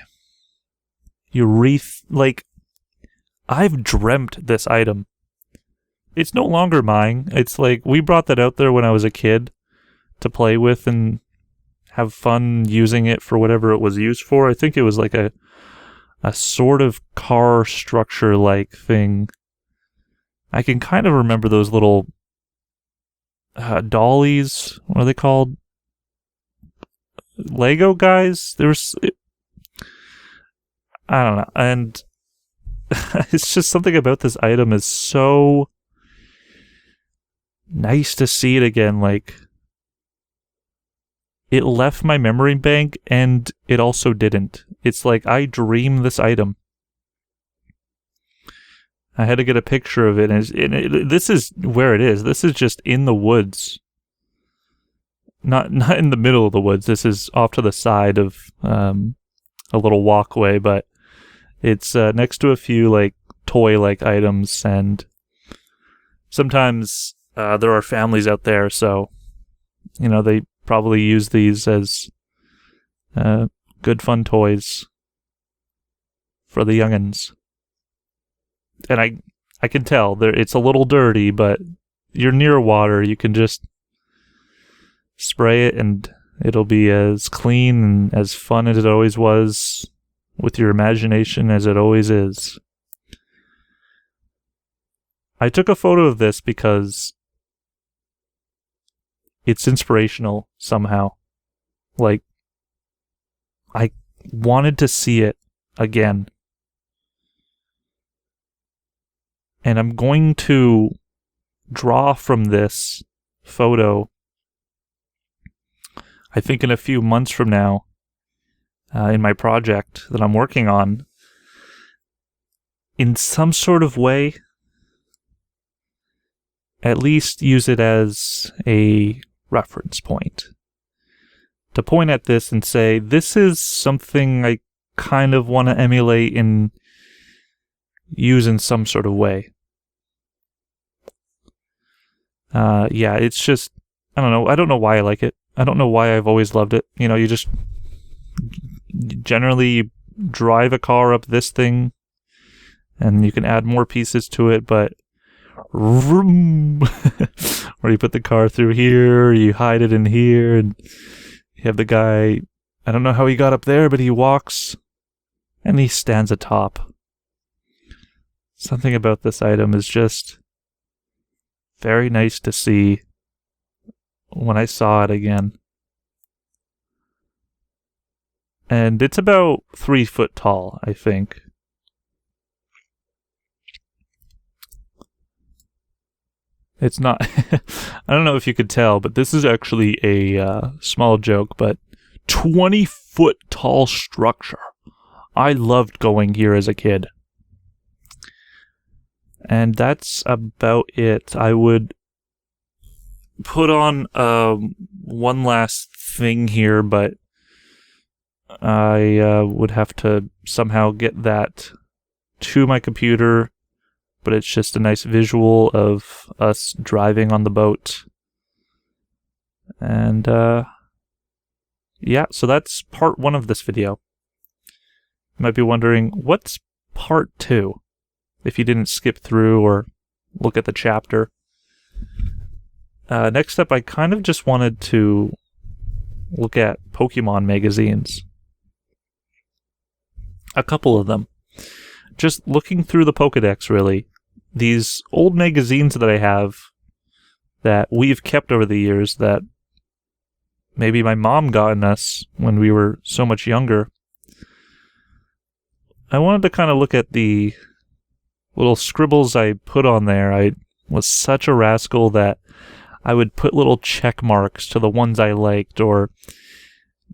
like, I've dreamt this item. It's no longer mine. It's like, we brought that out there when I was a kid to play with and have fun using it for whatever it was used for. I think it was like a sort of car structure like thing. I can kind of remember those little dollies. What are they called? Lego guys? I don't know. And it's just something about this item is so nice to see it again. Like, it left my memory bank and it also didn't. It's like I dream this item. I had to get a picture of it, and this is where it is. This is just in the woods. Not in the middle of the woods. This is off to the side of a little walkway, but it's next to a few like toy-like items, and sometimes there are families out there, so they probably use these as good fun toys for the youngins. And I can tell it's a little dirty, but you're near water. You can just spray it and it'll be as clean and as fun as it always was, with your imagination as it always is. I took a photo of this because it's inspirational somehow. Like, I wanted to see it again. And I'm going to draw from this photo, I think in a few months from now, in my project that I'm working on in some sort of way. At least use it as a reference point. To point at this and say, this is something I kind of want to emulate and use in some sort of way. Yeah, it's just, I don't know. I don't know why I like it. I don't know why I've always loved it. You know, you just generally drive a car up this thing and you can add more pieces to it, but or you put the car through here, you hide it in here, and you have the guy, I don't know how he got up there, but he walks and he stands atop. Something about this item is just very nice to see when I saw it again. And it's about 3 foot tall, I think. It's not, I don't know if you could tell, but this is actually a small joke, but 20-foot tall structure. I loved going here as a kid. And that's about it. I would put on one last thing here, but I would have to somehow get that to my computer. But it's just a nice visual of us driving on the boat. And, yeah, so that's part 1 of this video. You might be wondering, what's part 2? If you didn't skip through or look at the chapter. Next up, I kind of just wanted to look at Pokemon magazines. A couple of them. Just looking through the Pokédex, really. These old magazines that I have that we've kept over the years that maybe my mom got in us when we were so much younger. I wanted to kind of look at the little scribbles I put on there. I was such a rascal that I would put little check marks to the ones I liked or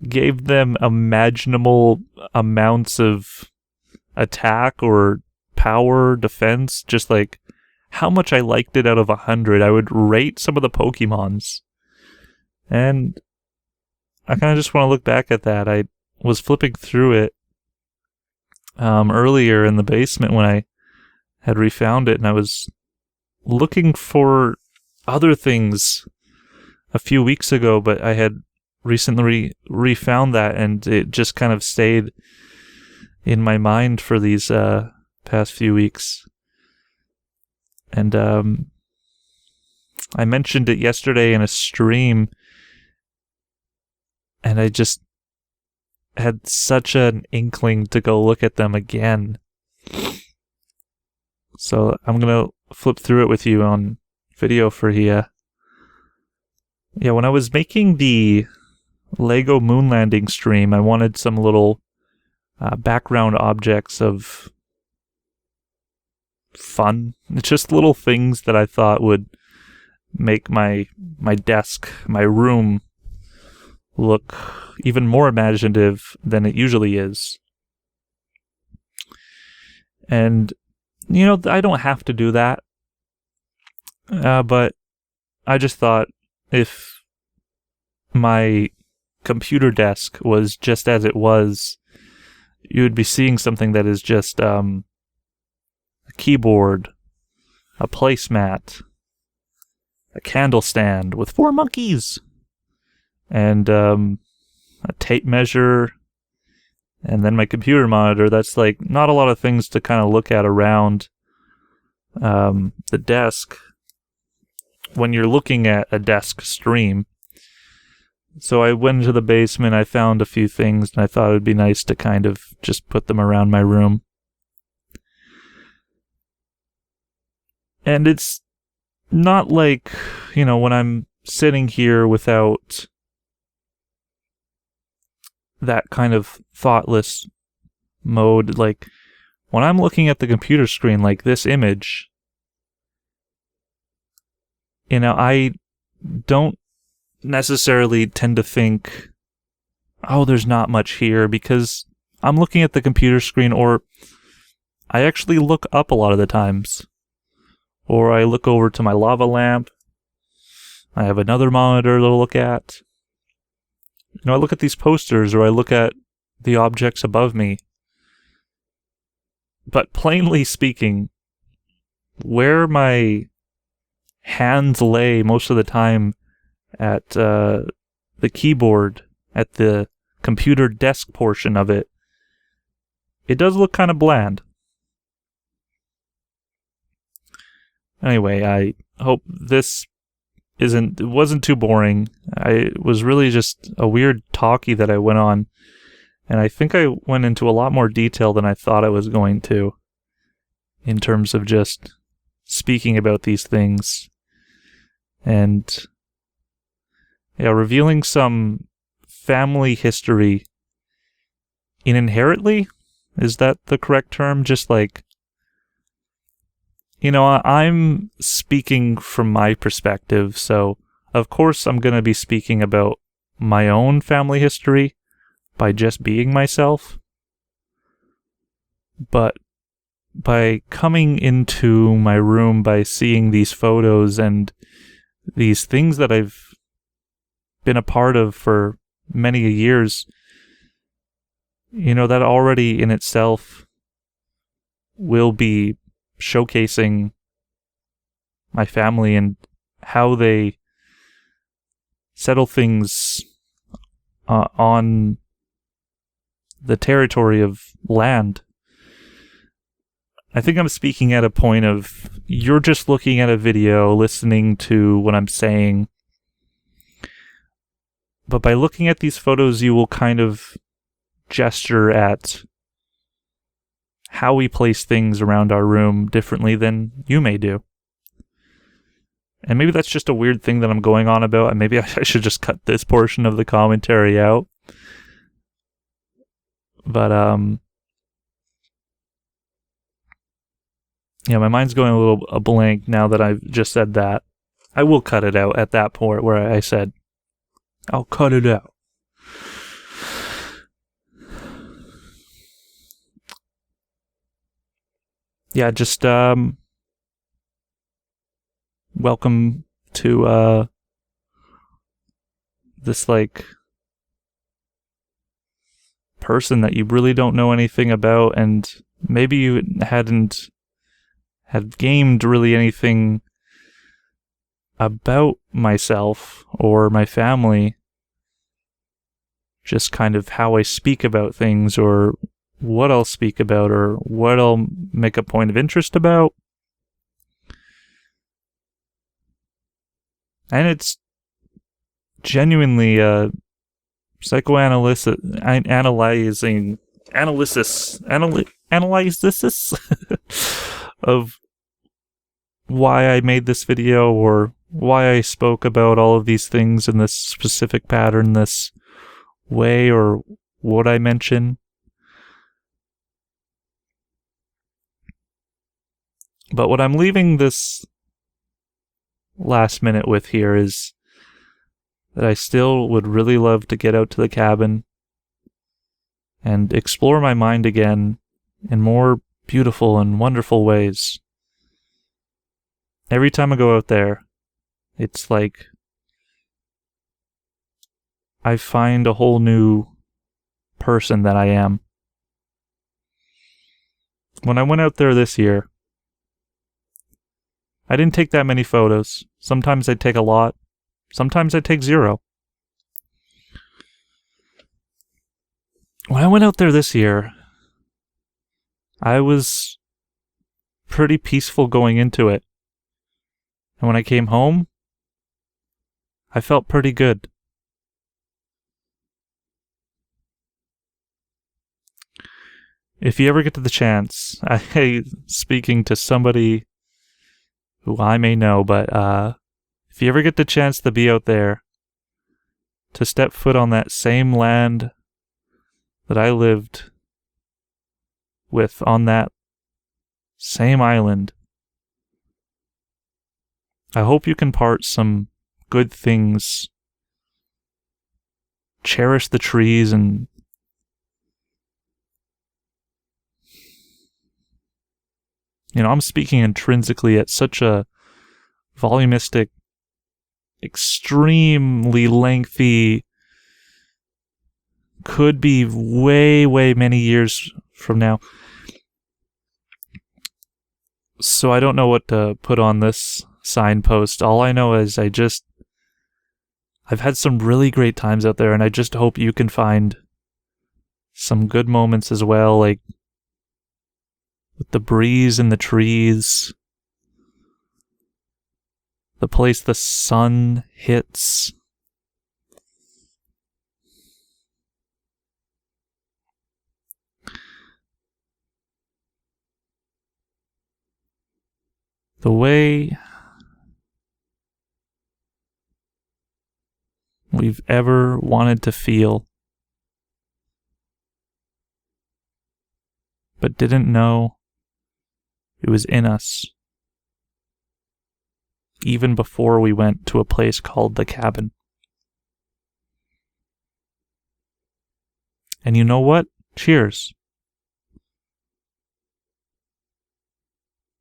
gave them imaginable amounts of attack or power, defense, just like how much I liked it out of 100. I would rate some of the Pokemons. And I kind of just want to look back at that. I was flipping through it earlier in the basement when I had refound it, and I was looking for other things a few weeks ago, but I had recently refound that, and it just kind of stayed in my mind for these past few weeks. And I mentioned it yesterday in a stream, and I just had such an inkling to go look at them again. So I'm gonna flip through it with you on video for here. Yeah, when I was making the Lego moon landing stream, I wanted some little background objects of fun. It's just little things that I thought would make my desk, my room, look even more imaginative than it usually is. And, you know, I don't have to do that. But I just thought if my computer desk was just as it was, you would be seeing something that is just a keyboard, a placemat, a candle stand with 4 monkeys, and a tape measure, and then my computer monitor. That's like not a lot of things to kind of look at around the desk when you're looking at a desk stream. So I went into the basement, I found a few things, and I thought it would be nice to kind of just put them around my room. And it's not like, you know, when I'm sitting here without that kind of thoughtless mode, like when I'm looking at the computer screen like this image, you know, I don't necessarily tend to think oh, there's not much here, because I'm looking at the computer screen, or I actually look up a lot of the times. Or I look over to my lava lamp. I have another monitor to look at. You know, I look at these posters, or I look at the objects above me. But plainly speaking, where my hands lay most of the time at the keyboard, at the computer desk portion of it, it does look kind of bland. Anyway, I hope this wasn't too boring. It was really just a weird talkie that I went on, and I think I went into a lot more detail than I thought I was going to, in terms of just speaking about these things. And yeah, revealing some family history inherently? Is that the correct term? Just like, you know, I'm speaking from my perspective, so of course I'm going to be speaking about my own family history by just being myself. But by coming into my room, by seeing these photos and these things that I've been a part of for many years, you know, that already in itself will be showcasing my family and how they settle things on the territory of land. I think I'm speaking at a point of, you're just looking at a video, listening to what I'm saying. But by looking at these photos, you will kind of gesture at how we place things around our room differently than you may do. And maybe that's just a weird thing that I'm going on about, and maybe I should just cut this portion of the commentary out. But, yeah, my mind's going a little blank now that I've just said that. I will cut it out at that point where I said, I'll cut it out. Yeah, just, welcome to, this, like, person that you really don't know anything about, and maybe you hadn't had gamed really anything about myself or my family, just kind of how I speak about things, or what I'll speak about, or what I'll make a point of interest about. And it's genuinely analysis of why I made this video, or why I spoke about all of these things in this specific pattern, this way, or what I mention. But what I'm leaving this last minute with here is that I still would really love to get out to the cabin and explore my mind again in more beautiful and wonderful ways. Every time I go out there, it's like I find a whole new person that I am. When I went out there this year, I didn't take that many photos. Sometimes I take a lot. Sometimes I take 0. When I went out there this year, I was pretty peaceful going into it. And when I came home, I felt pretty good. If you ever get to the chance, speaking to somebody who I may know, but if you ever get the chance to be out there, to step foot on that same land that I lived with, on that same island, I hope you can part some good things cherish the trees and I'm speaking intrinsically at such a volumistic, extremely lengthy, could be way, way many years from now. So I don't know what to put on this signpost. All I know is I've had some really great times out there, and I just hope you can find some good moments as well, like with the breeze and the trees, the place the sun hits. The way we've ever wanted to feel, but didn't know it was in us, even before we went to a place called the cabin. And you know what? Cheers.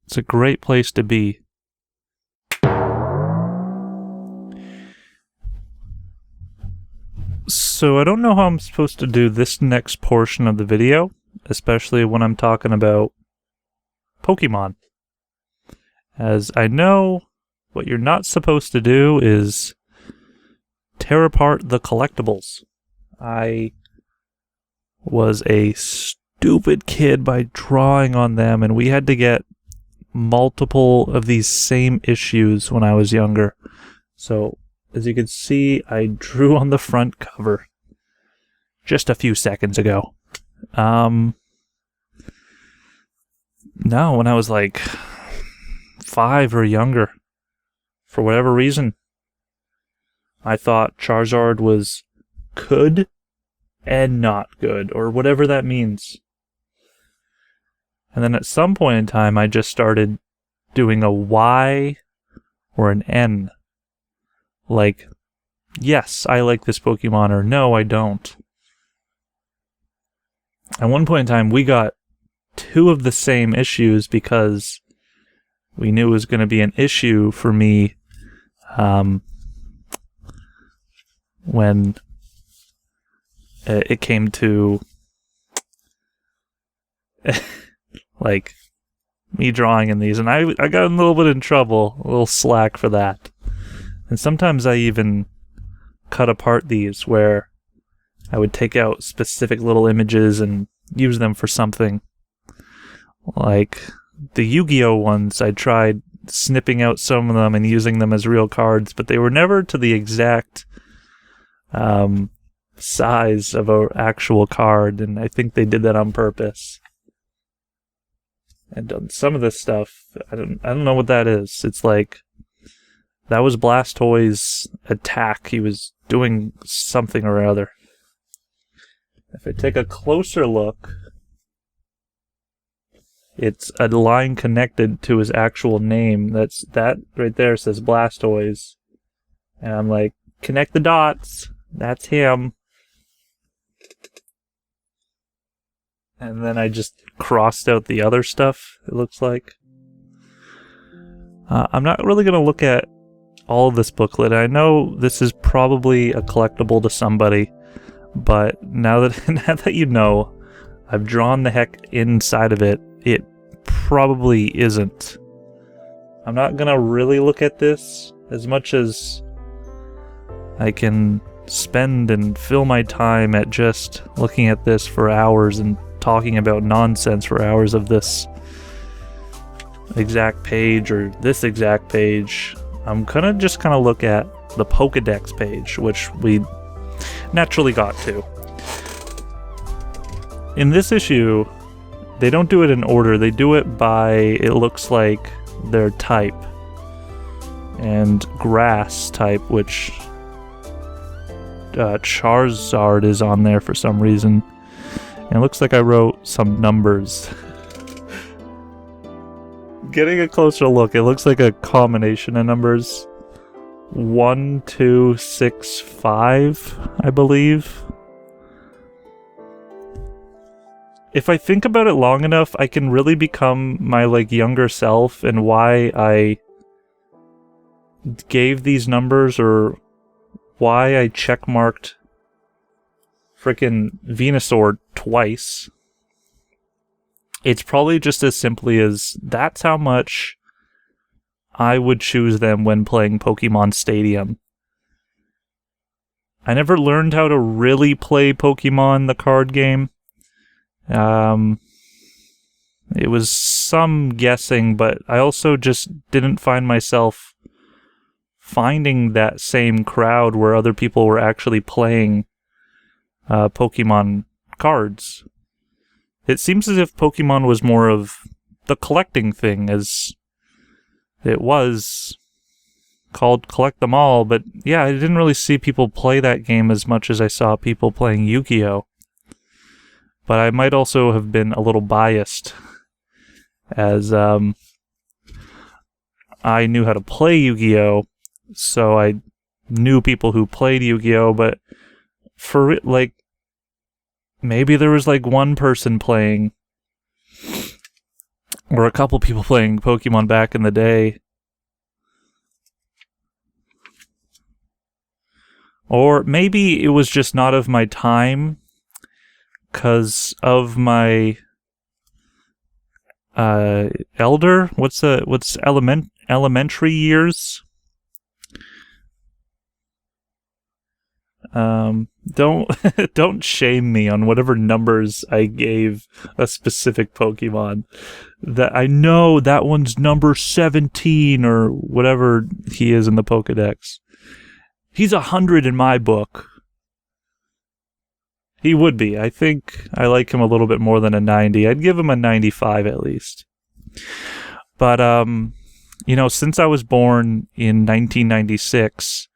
It's a great place to be. So I don't know how I'm supposed to do this next portion of the video, especially when I'm talking about Pokemon. As I know what you're not supposed to do is tear apart the collectibles. I was a stupid kid by drawing on them, and we had to get multiple of these same issues when I was younger. So, as you can see, I drew on the front cover just a few seconds ago. No, when I was like 5 or younger, for whatever reason, I thought Chazarz was good and not good, or whatever that means. And then at some point in time, I just started doing a Y or an N. Like, yes, I like this Pokemon, or no, I don't. At one point in time, we got 2 of the same issues because we knew it was going to be an issue for me when it came to like me drawing in these, and I got a little bit in trouble, a little slack for that. And sometimes I even cut apart these where I would take out specific little images and use them for something. Like the Yu-Gi-Oh ones, I tried snipping out some of them and using them as real cards, but they were never to the exact size of an actual card, and I think they did that on purpose. And on some of this stuff, I don't know what that is. It's like that was Blastoise's attack. He was doing something or other. If I take a closer look, it's a line connected to his actual name. That right there says Blastoise. And I'm like, connect the dots. That's him. And then I just crossed out the other stuff, it looks like. I'm not really going to look at all of this booklet. I know this is probably a collectible to somebody, but now that you know, I've drawn the heck inside of it, it probably isn't. I'm not going to really look at this as much as I can spend and fill my time at just looking at this for hours and talking about nonsense for hours of this exact page or this exact page. I'm gonna just kind of look at the Pokédex page, which we naturally got to. In this issue, they don't do it in order. They do it by, it looks like, their type. And grass type, which Charizard is on there for some reason. And it looks like I wrote some numbers. Getting a closer look, it looks like a combination of numbers. 1, 2, 6, 5, I believe. if I think about it long enough, I can really become my, like, younger self and why I gave these numbers or why I checkmarked frickin' Venusaur twice. It's probably just as simply as that's how much I would choose them when playing Pokemon Stadium. I never learned how to really play Pokemon, the card game. It was some guessing, but I also just didn't find myself finding that same crowd where other people were actually playing Pokemon cards. It seems as if Pokemon was more of the collecting thing, as it was called Collect Them All, but yeah, I didn't really see people play that game as much as I saw people playing Yu-Gi-Oh! But I might also have been a little biased, as I knew how to play Yu-Gi-Oh! So I knew people who played Yu-Gi-Oh! But for, like, maybe there was, like, one person playing, or a couple people playing Pokemon back in the day. Or maybe it was just not of my time, because of my elementary years? Don't shame me on whatever numbers I gave a specific Pokemon. That I know that one's number 17 or whatever he is in the Pokédex. He's 100 in my book. He would be. I think I like him a little bit more than a 90. I'd give him a 95 at least. But, you know, since I was born in 1996,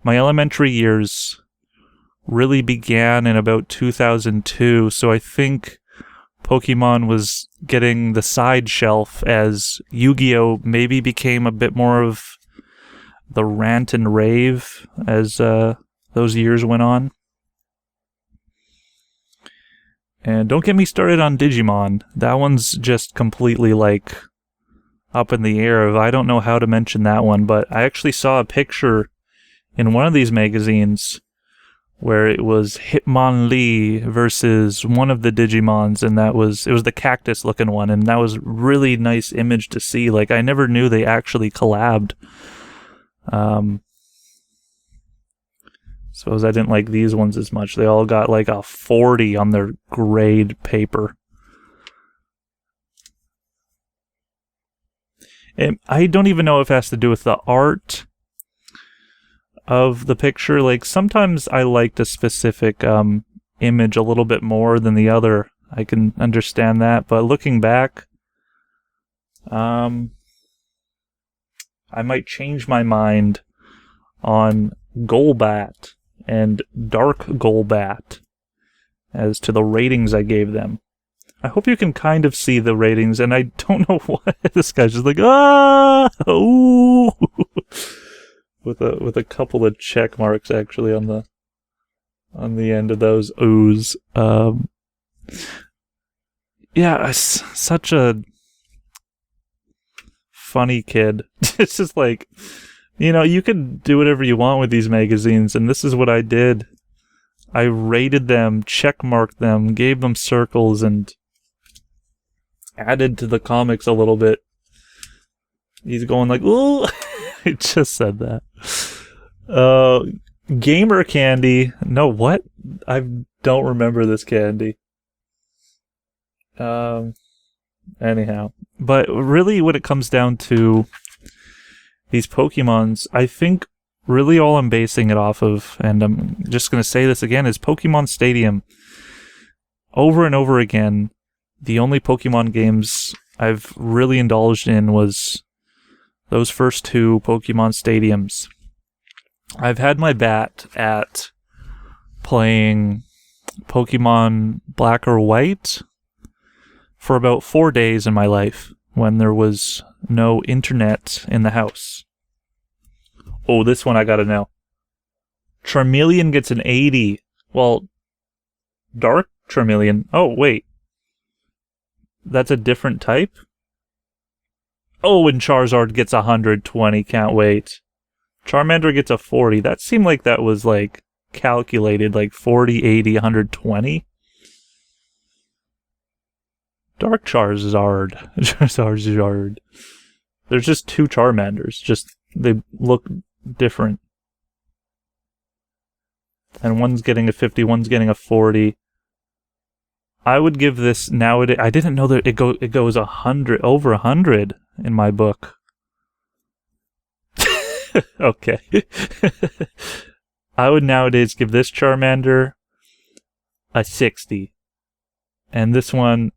my elementary years really began in about 2002, so I think Pokemon was getting the side shelf as Yu-Gi-Oh! Maybe became a bit more of the rant and rave as those years went on. And don't get me started on Digimon. That one's just completely, like, up in the air. I don't know how to mention that one, but I actually saw a picture in one of these magazines where it was Hitmonlee versus one of the Digimons, and it was the cactus-looking one, and that was a really nice image to see. Like, I never knew they actually collabed. Suppose I didn't like these ones as much. They all got like a 40 on their grade paper. And I don't even know if it has to do with the art of the picture. Like, sometimes I liked a specific image a little bit more than the other. I can understand that, but looking back, I might change my mind on Golbat and Dark Golbat as to the ratings I gave them. I hope you can kind of see the ratings, and I don't know why this guy's just like, ooh, with a couple of check marks actually on the end of those oohs. Yeah, such a funny kid. It's just like, you know, you could do whatever you want with these magazines, and this is what I did. I rated them, checkmarked them, gave them circles, and added to the comics a little bit. He's going like, ooh! I just said that. Gamer candy. No, what? I don't remember this candy. Anyhow. But really, when it comes down to these Pokemons, I think really all I'm basing it off of, and I'm just going to say this again, is Pokemon Stadium. Over and over again, the only Pokemon games I've really indulged in was those first two Pokemon Stadiums. I've had my bat at playing Pokemon Black or White for about 4 days in my life when there was no internet in the house. Oh, this one I gotta know. Charmeleon gets an 80. Well, Dark Charmeleon. Oh, wait. That's a different type? Oh, and Charizard gets 120, can't wait. Charmander gets a 40. That seemed like that was, like, calculated, like 40, 80, 120. Dark Charizard. Charizard. There's just 2 Charmanders. Just, they look different. And one's getting a 50, one's getting a 40. I would give this nowadays. I didn't know that it goes 100, over 100 in my book. Okay. I would nowadays give this Charmander a 60. And this one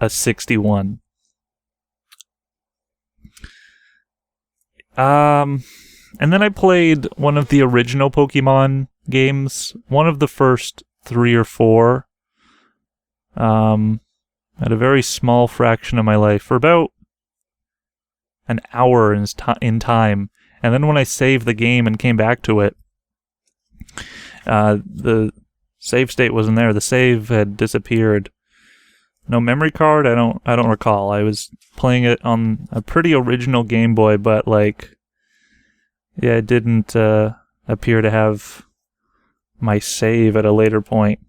a 61. And then I played one of the original Pokemon games, one of the first 3 or 4. At a very small fraction of my life for about an hour in time. And then when I saved the game and came back to it, the save state wasn't there. The save had disappeared. No memory card? I don't recall. I was playing it on a pretty original Game Boy, but like, yeah, it didn't appear to have my save at a later point.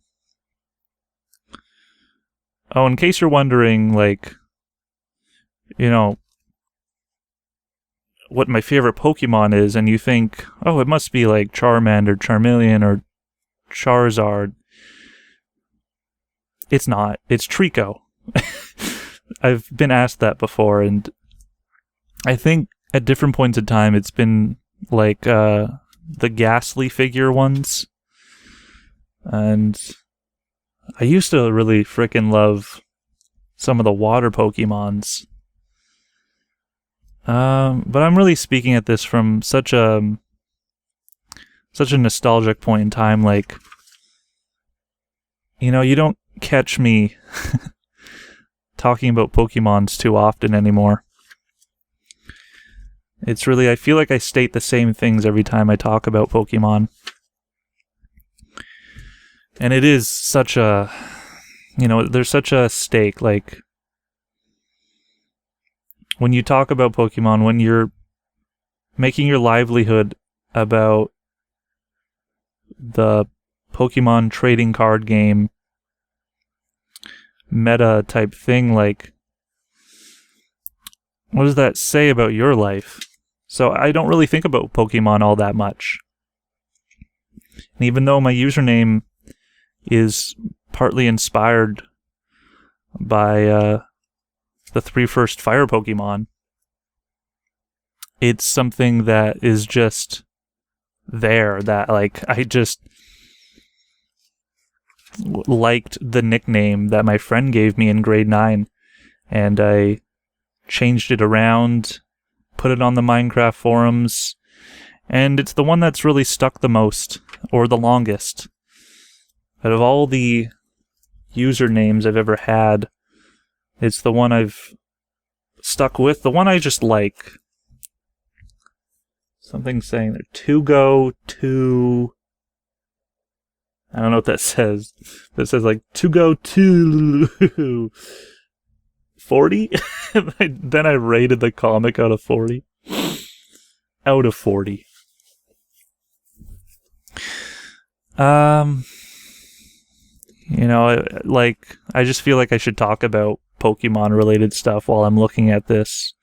Oh, in case you're wondering, like, you know, what my favorite Pokemon is, and you think, oh, it must be like Charmander, Charmeleon, or Charizard. It's not. It's Trico. I've been asked that before, and I think at different points in time it's been like the Ghastly figure ones. And I used to really frickin' love some of the water Pokemons. But I'm really speaking at this from such a nostalgic point in time. Like, you know, you don't catch me talking about Pokemons too often anymore. It's really, I feel like I state the same things every time I talk about Pokemon. And it is such a, you know, there's such a stake, like, when you talk about Pokemon, when you're making your livelihood about the Pokemon trading card game meta type thing, like, what does that say about your life? So I don't really think about Pokemon all that much. And even though my username is partly inspired by the 3 first fire Pokemon, it's something that is just there, that like I just liked the nickname that my friend gave me in grade 9, and I changed it around, put it on the Minecraft forums, and it's the one that's really stuck the most, or the longest. Out of all the usernames I've ever had, it's the one I've stuck with, the one I just like. Something saying there, to go to... I don't know what that says. That says like, to go to 40? Then I rated the comic out of 40. Out of 40. You know, like, I just feel like I should talk about Pokemon-related stuff while I'm looking at this.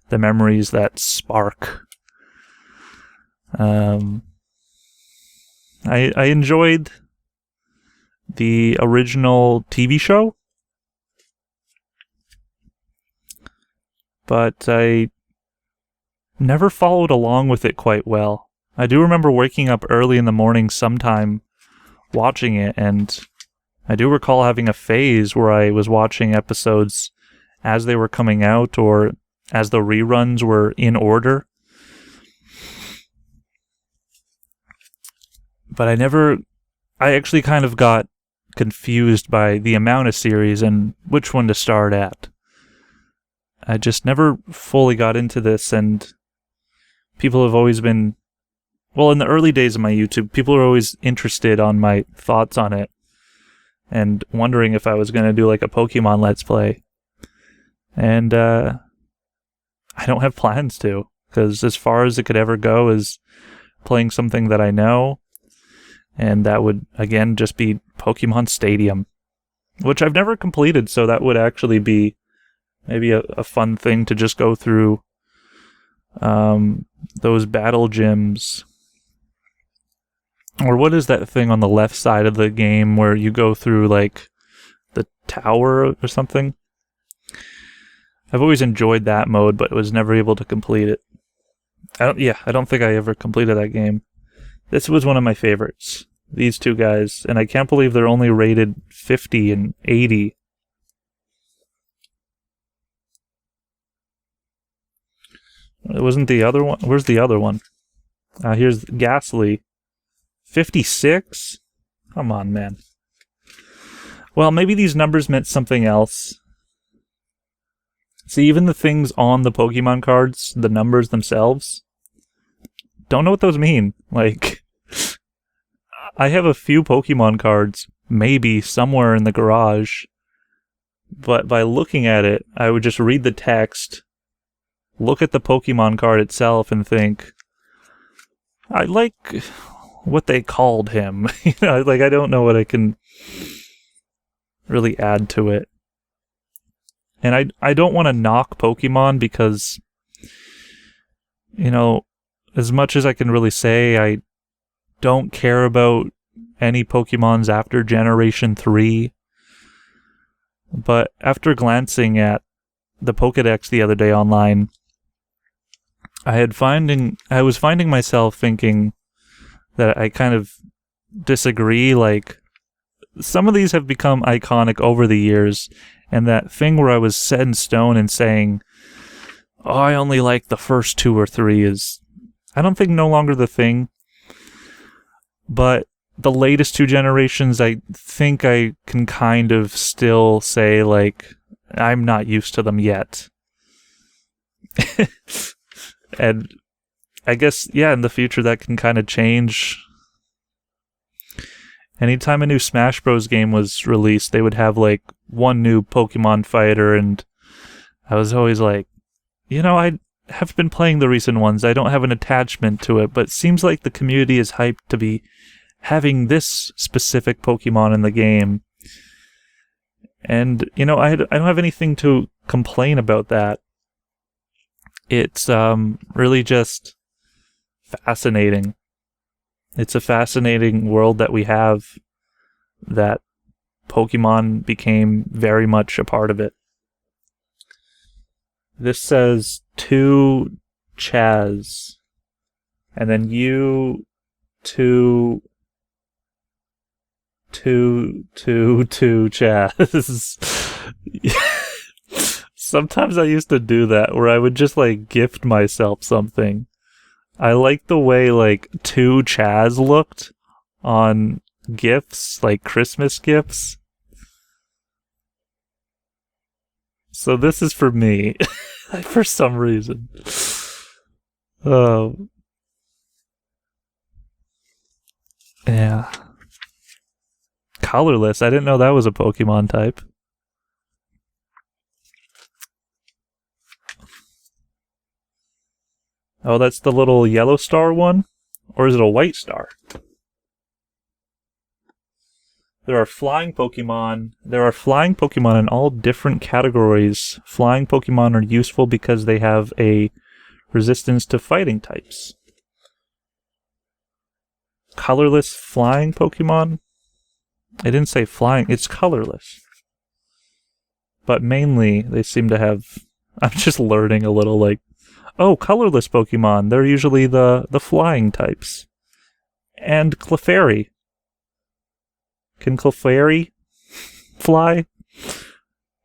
The memories that spark. I enjoyed the original TV show, but I never followed along with it quite well. I do remember waking up early in the morning sometime watching it, and I do recall having a phase where I was watching episodes as they were coming out or as the reruns were in order. But I actually kind of got confused by the amount of series and which one to start at. I just never fully got into this, and people have always been, well, in the early days of my YouTube, people are always interested on my thoughts on it and wondering if I was going to do like a Pokemon Let's Play. And I don't have plans to, because as far as it could ever go is playing something that I know, and that would, again, just be Pokemon Stadium, which I've never completed, so that would actually be maybe a fun thing to just go through those battle gyms. Or what is that thing on the left side of the game where you go through, like, the tower or something? I've always enjoyed that mode, but was never able to complete it. I don't think I ever completed that game. This was one of my favorites. These two guys, and I can't believe they're only rated 50 and 80. It wasn't the other one. Where's the other one? Here's Ghastly. 56? Come on, man. Well, maybe these numbers meant something else. See, even the things on the Pokemon cards, the numbers themselves, don't know what those mean. Like, I have a few Pokemon cards, maybe somewhere in the garage, but by looking at it, I would just read the text, look at the Pokemon card itself, and think, I like what they called him. Like, I don't know what I can really add to it. And I don't want to knock Pokemon because, as much as I can really say, I don't care about any Pokemons after Generation 3. But after glancing at the Pokédex the other day online, I was finding myself thinking that I kind of disagree. Like, some of these have become iconic over the years, and that thing where I was set in stone and saying, oh, I only like the first 2 or 3 is, I don't think, no longer the thing. But the latest 2 generations, I think I can kind of still say, like, I'm not used to them yet. And I guess, yeah, in the future that can kind of change. Anytime a new Smash Bros. Game was released, they would have, like, one new Pokemon fighter, and I was always like, I have been playing the recent ones. I don't have an attachment to it, but it seems like the community is hyped to be having this specific Pokemon in the game. And, I don't have anything to complain about that. It's really just fascinating. It's a fascinating world that we have, that Pokemon became very much a part of it. This says to Chaz, and then you to Chaz. Sometimes I used to do that, where I would just, like, gift myself something. I like the way, like, to Chaz looked on gifts, like Christmas gifts. So this is for me, for some reason. Oh. Yeah. Colorless, I didn't know that was a Pokemon type. Oh, that's the little yellow star one? Or is it a white star? There are flying Pokemon. There are flying Pokemon in all different categories. Flying Pokemon are useful because they have a resistance to fighting types. Colorless flying Pokemon? I didn't say flying, it's colorless. But mainly, they seem to have... I'm just learning a little, like... Oh, colorless Pokemon. They're usually the flying types. And Clefairy. Can Clefairy fly?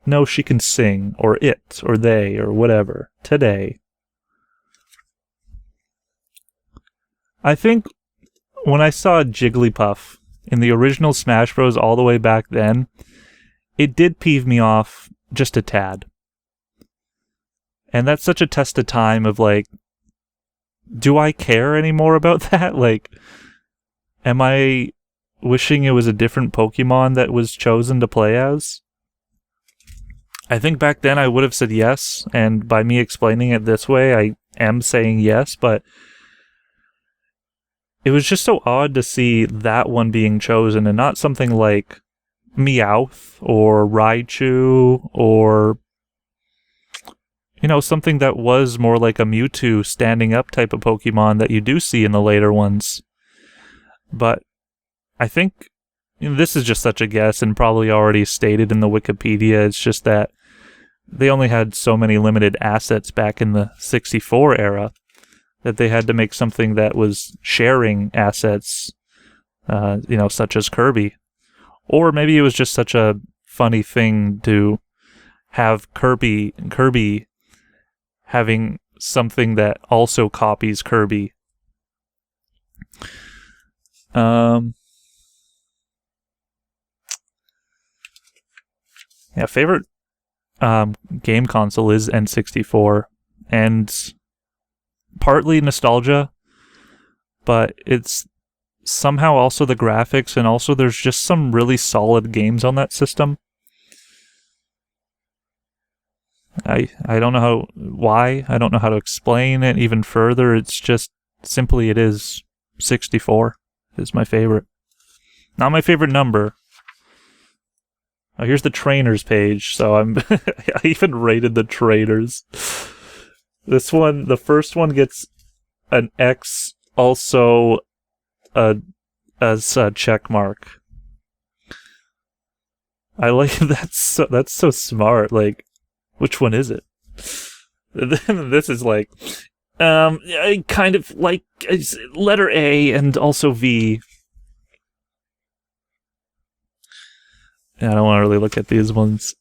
No, she can sing, or it, or they, or whatever. Today. I think when I saw Jigglypuff in the original Smash Bros. All the way back then, it did peeve me off just a tad. And that's such a test of time of, like, do I care anymore about that? Like, am I wishing it was a different Pokemon that was chosen to play as? I think back then I would have said yes, and by me explaining it this way, I am saying yes, but it was just so odd to see that one being chosen and not something like Meowth or Raichu or, you know, something that was more like a Mewtwo standing up type of Pokemon that you do see in the later ones. But I think, you know, this is just such a guess and probably already stated in the Wikipedia. It's just that they only had so many limited assets back in the 64 era that they had to make something that was sharing assets, you know, such as Kirby. Or maybe it was just such a funny thing to have Kirby having something that also copies Kirby. Yeah, favorite game console is N64, and partly nostalgia, but it's somehow also the graphics, and also there's just some really solid games on that system. I don't know why. I don't know how to explain it even further. It's just simply it is 64 is my favorite. Not my favorite number. Oh, here's the trainers page. So I even rated the trainers. This one, the first one gets an X, also as a check mark. I like that's so smart. Like, which one is it? And then this is like, I kind of like letter A and also V. Yeah, I don't want to really look at these ones.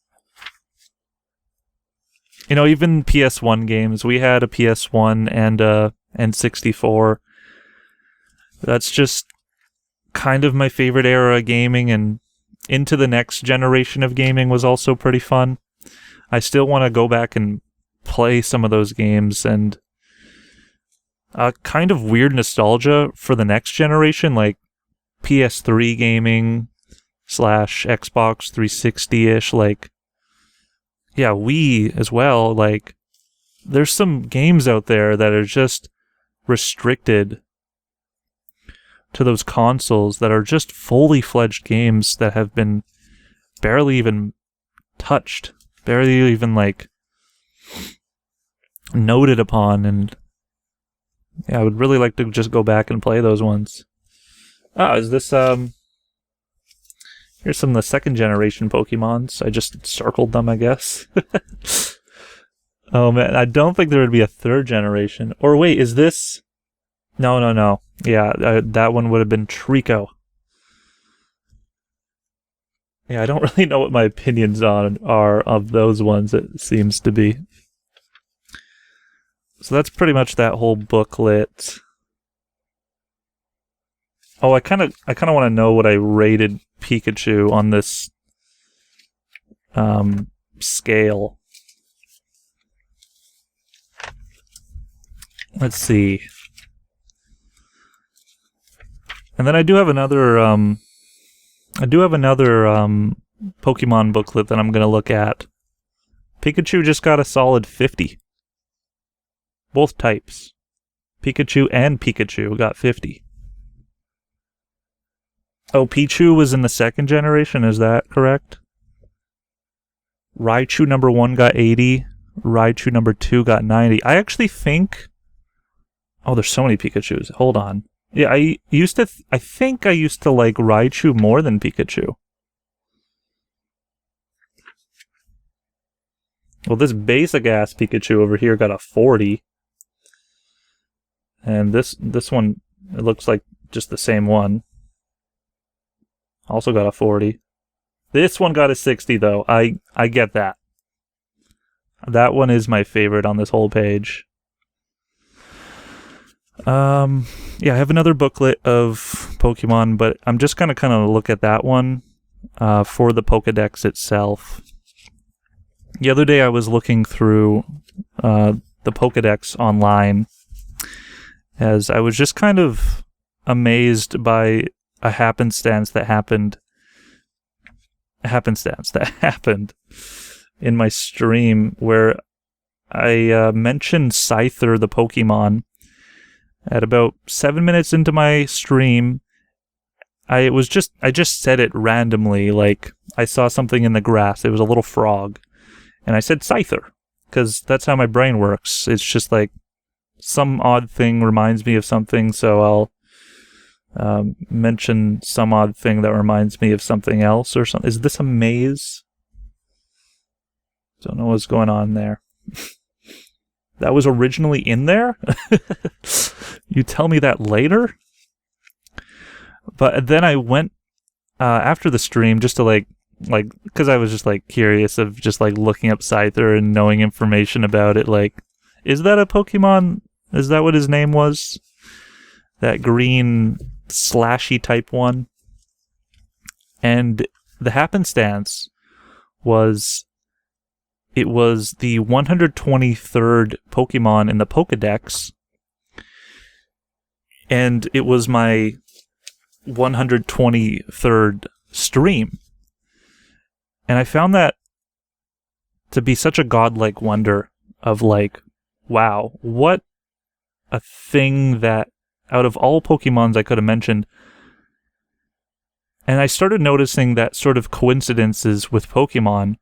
You know, even PS1 games. We had a PS1 and a N64. That's just kind of my favorite era of gaming, and into the next generation of gaming was also pretty fun. I still want to go back and play some of those games, and kind of weird nostalgia for the next generation, like PS3 gaming / Xbox 360-ish, like, yeah, Wii as well. Like, there's some games out there that are just restricted to those consoles that are just fully fledged games that have been barely even touched, barely even like noted upon, and yeah, I would really like to just go back and play those ones. Is this here's some of the second generation Pokemons. I just circled them, I guess. Oh man, I don't think there would be a third generation. Or wait, is this? No. Yeah, that one would have been Trico. Yeah, I don't really know what my opinions are of those ones, it seems to be. So that's pretty much that whole booklet. Oh, I kind of want to know what I rated Pikachu on this scale. Let's see. And then I do have another Pokemon booklet that I'm going to look at. Pikachu just got a solid 50. Both types. Pikachu and Pikachu got 50. Oh, Pichu was in the second generation, is that correct? Raichu number 1 got 80. Raichu number 2 got 90. I actually think... Oh, there's so many Pikachus. Hold on. Yeah, I think I used to like Raichu more than Pikachu. Well, this basic ass Pikachu over here got a 40. And this one, it looks like just the same one. Also got a 40. This one got a 60 though. I get that. That one is my favorite on this whole page. Yeah, I have another booklet of Pokemon, but I'm just gonna kind of look at that one for the Pokédex itself. The other day I was looking through the Pokédex online, as I was just kind of amazed by a happenstance that happened. in my stream where I mentioned Scyther, the Pokemon, at about 7 minutes into my stream. I just said it randomly, like I saw something in the grass. It was a little frog, and I said Scyther because that's how my brain works. It's just like some odd thing reminds me of something, so I'll mention some odd thing that reminds me of something else or something. Is this a maze? Don't know what's going on there. That was originally in there? You tell me that later? But then I went after the stream just to like, because I was just like curious of just like looking up Scyther and knowing information about it. Like, is that a Pokemon? Is that what his name was? That green slashy type one? And the happenstance was, it was the 123rd Pokemon in the Pokédex, and it was my 123rd stream. And I found that to be such a godlike wonder of like, wow, what a thing that out of all Pokemons I could have mentioned. And I started noticing that sort of coincidences with Pokemon.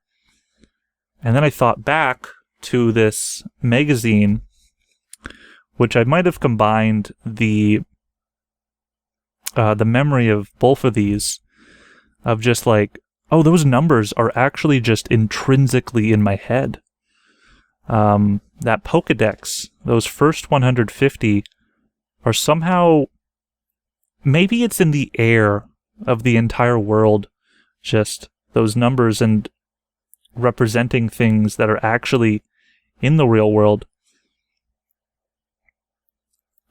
And then I thought back to this magazine, which I might have combined the memory of both of these, of just like, oh, those numbers are actually just intrinsically in my head. That Pokédex, those first 150 are somehow, maybe it's in the air of the entire world, just those numbers and representing things that are actually in the real world.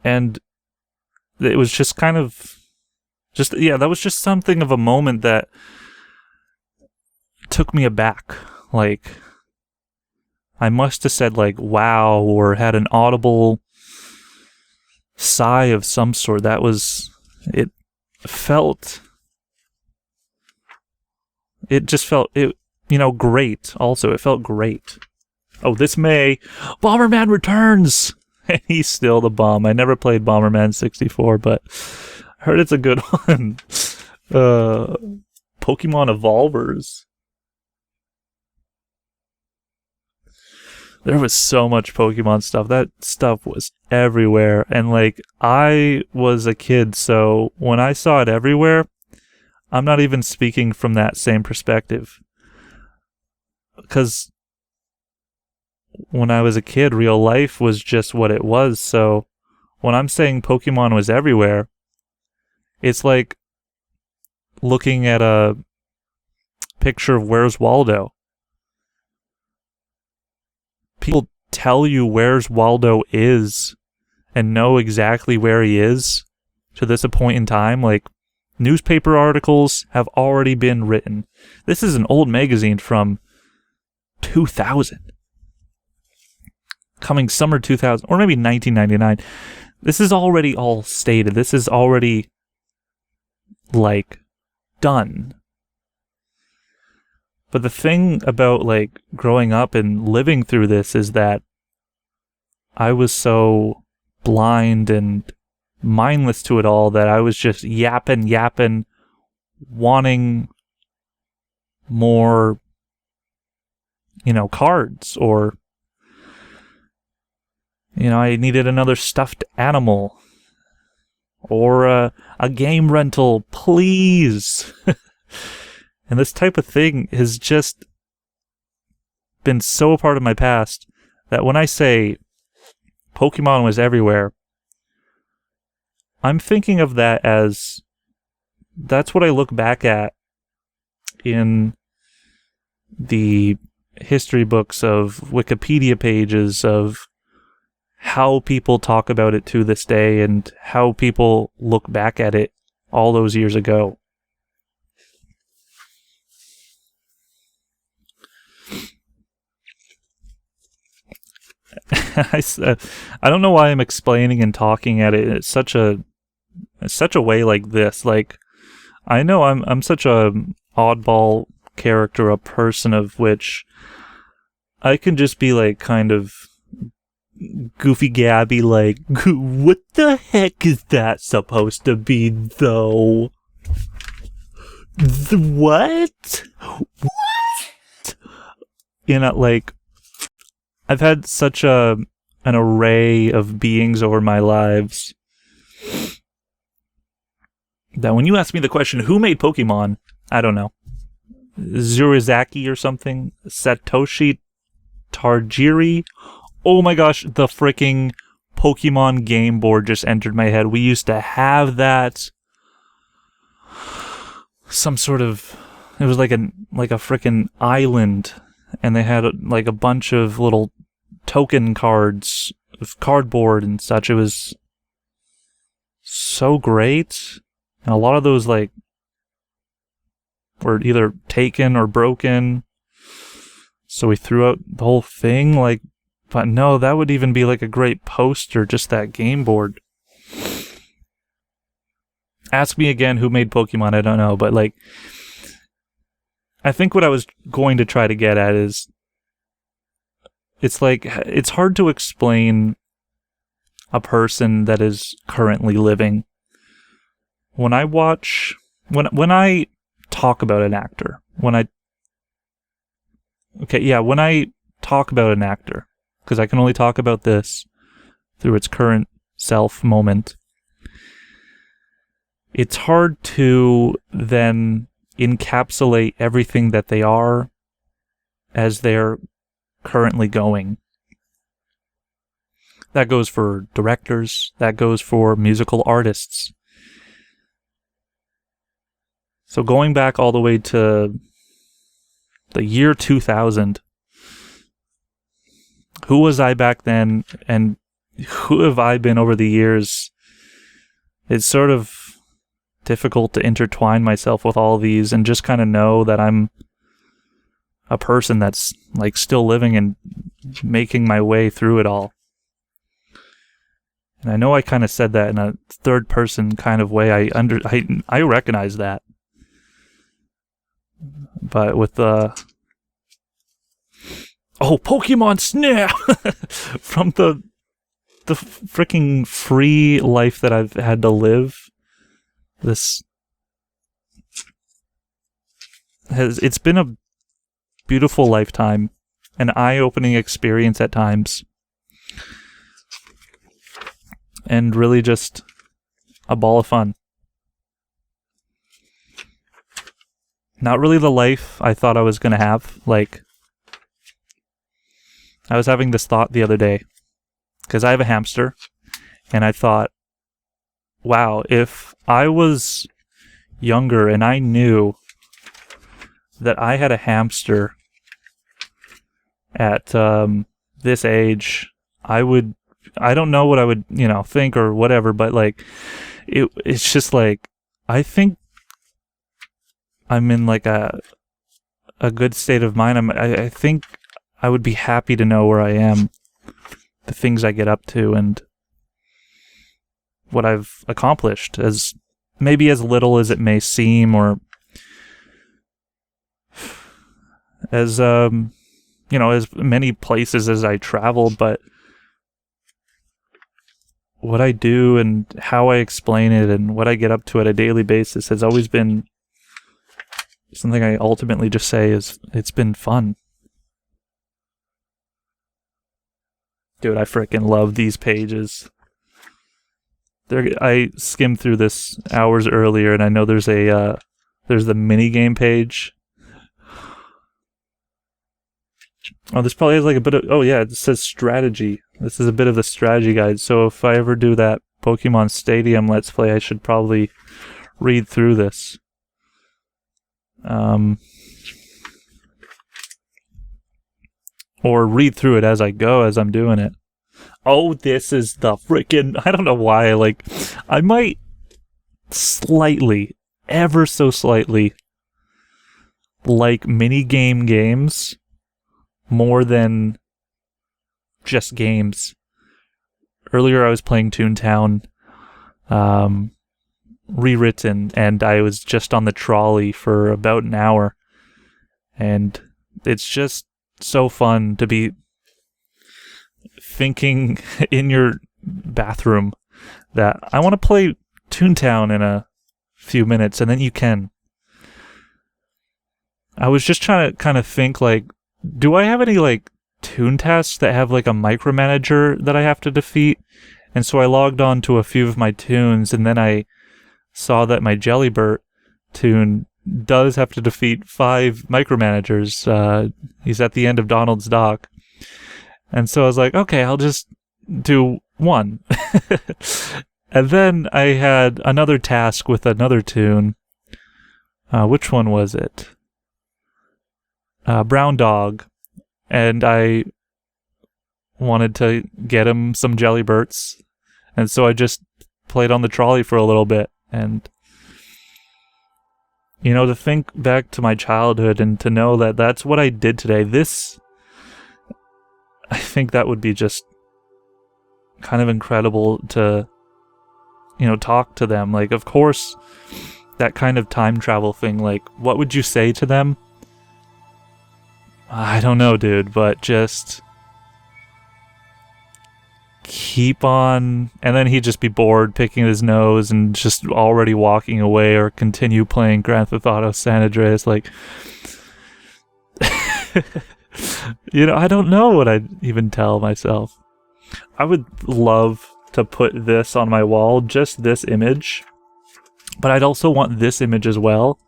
And it was just kind of that was just something of a moment that took me aback. Like, I must have said like wow, or had an audible sigh of some sort. It just felt great. Also, it felt great. Oh, this May, Bomberman returns! And he's still the bomb. I never played Bomberman 64, but I heard it's a good one. Pokemon Evolvers. There was so much Pokemon stuff. That stuff was everywhere. And like, I was a kid, so when I saw it everywhere, I'm not even speaking from that same perspective. Because when I was a kid, real life was just what it was. So when I'm saying Pokemon was everywhere, it's like looking at a picture of Where's Waldo. People tell you Where's Waldo is and know exactly where he is to this point in time. Like, newspaper articles have already been written. This is an old magazine from 2000. Coming summer 2000, or maybe 1999. This is already all stated. This is already, like, done. But the thing about, like, growing up and living through this is that I was so blind and mindless to it all that I was just yapping, wanting more, cards, or, I needed another stuffed animal, or a game rental, please. And this type of thing has just been so a part of my past that when I say Pokemon was everywhere, I'm thinking of that as, that's what I look back at in the history books of Wikipedia pages of how people talk about it to this day and how people look back at it all those years ago. I don't know why I'm explaining and talking at it. It's such a way like this. Like, I know I'm such a oddball character, a person of which I can just be like kind of goofy gabby, like, what the heck is that supposed to be, though? What? You know, like, I've had such an array of beings over my lives that when you ask me the question, who made Pokemon? I don't know. Zurizaki or something? Satoshi Tajiri? Oh my gosh, the freaking Pokemon Gameboard just entered my head. We used to have that. Some sort of... It was like a freaking island, and they had like a bunch of little token cards of cardboard and such. It was so great. And a lot of those like were either taken or broken. So we threw out the whole thing, like, but no, that would even be like a great poster, just that game board. Ask me again who made Pokemon, I don't know, but like, I think what I was going to try to get at is, it's like, it's hard to explain a person that is currently living. When I watch, when I talk about an actor, when I talk about an actor, because I can only talk about this through its current self moment, it's hard to then encapsulate everything that they are as they're currently going. That goes for directors, that goes for musical artists. So going back all the way to the year 2000, who was I back then, and who have I been over the years? It's sort of difficult to intertwine myself with all these and just kind of know that I'm a person that's like still living and making my way through it all. And I know I kind of said that in a third person kind of way. I recognize that. But with the Pokemon Snap from the freaking free life that I've had to live, it's been a beautiful lifetime, an eye-opening experience at times, and really just a ball of fun. Not really the life I thought I was going to have. Like, I was having this thought the other day, because I have a hamster, and I thought, wow, if I was younger and I knew that I had a hamster at this age, I don't know what I would, think or whatever, but like, it's just like, I think I'm in like a good state of mind. I think I would be happy to know where I am, the things I get up to, and what I've accomplished, as maybe as little as it may seem, or as as many places as I travel, but what I do and how I explain it and what I get up to at a daily basis has always been something I ultimately just say is, it's been fun. Dude, I freaking love these pages. I skimmed through this hours earlier, and I know there's the minigame page. Oh, this probably has like a bit of... Oh yeah, it says strategy. This is a bit of the strategy guide, so if I ever do that Pokemon Stadium Let's Play, I should probably read through this. Or read through it as I go, as I'm doing it. Oh, this is the freaking... I don't know why, I might slightly, ever so slightly, like minigame games more than just games. Earlier I was playing ToonTown, Rewritten, and I was just on the trolley for about an hour. And it's just so fun to be thinking in your bathroom that I want to play Toontown in a few minutes, and then you can. I was just trying to kind of think, like, do I have any, like, toon tasks that have, like, a micromanager that I have to defeat? And so I logged on to a few of my toons, and then I saw that my Jellybert toon does have to defeat 5 micromanagers. He's at the end of Donald's dock. And so I was like, okay, I'll just do 1. And then I had another task with another toon. Which one was it? Brown Dog. And I wanted to get him some Jellyberts. And so I just played on the trolley for a little bit. And, you know, to think back to my childhood and to know that that's what I did today, I think that would be just kind of incredible to, you know, talk to them. Like, of course, that kind of time travel thing, like, what would you say to them? I don't know, dude, but just keep on, and then he'd just be bored, picking his nose, and just already walking away, or continue playing Grand Theft Auto San Andreas, like... You know, I don't know what I'd even tell myself. I would love to put this on my wall, just this image, but I'd also want this image as well.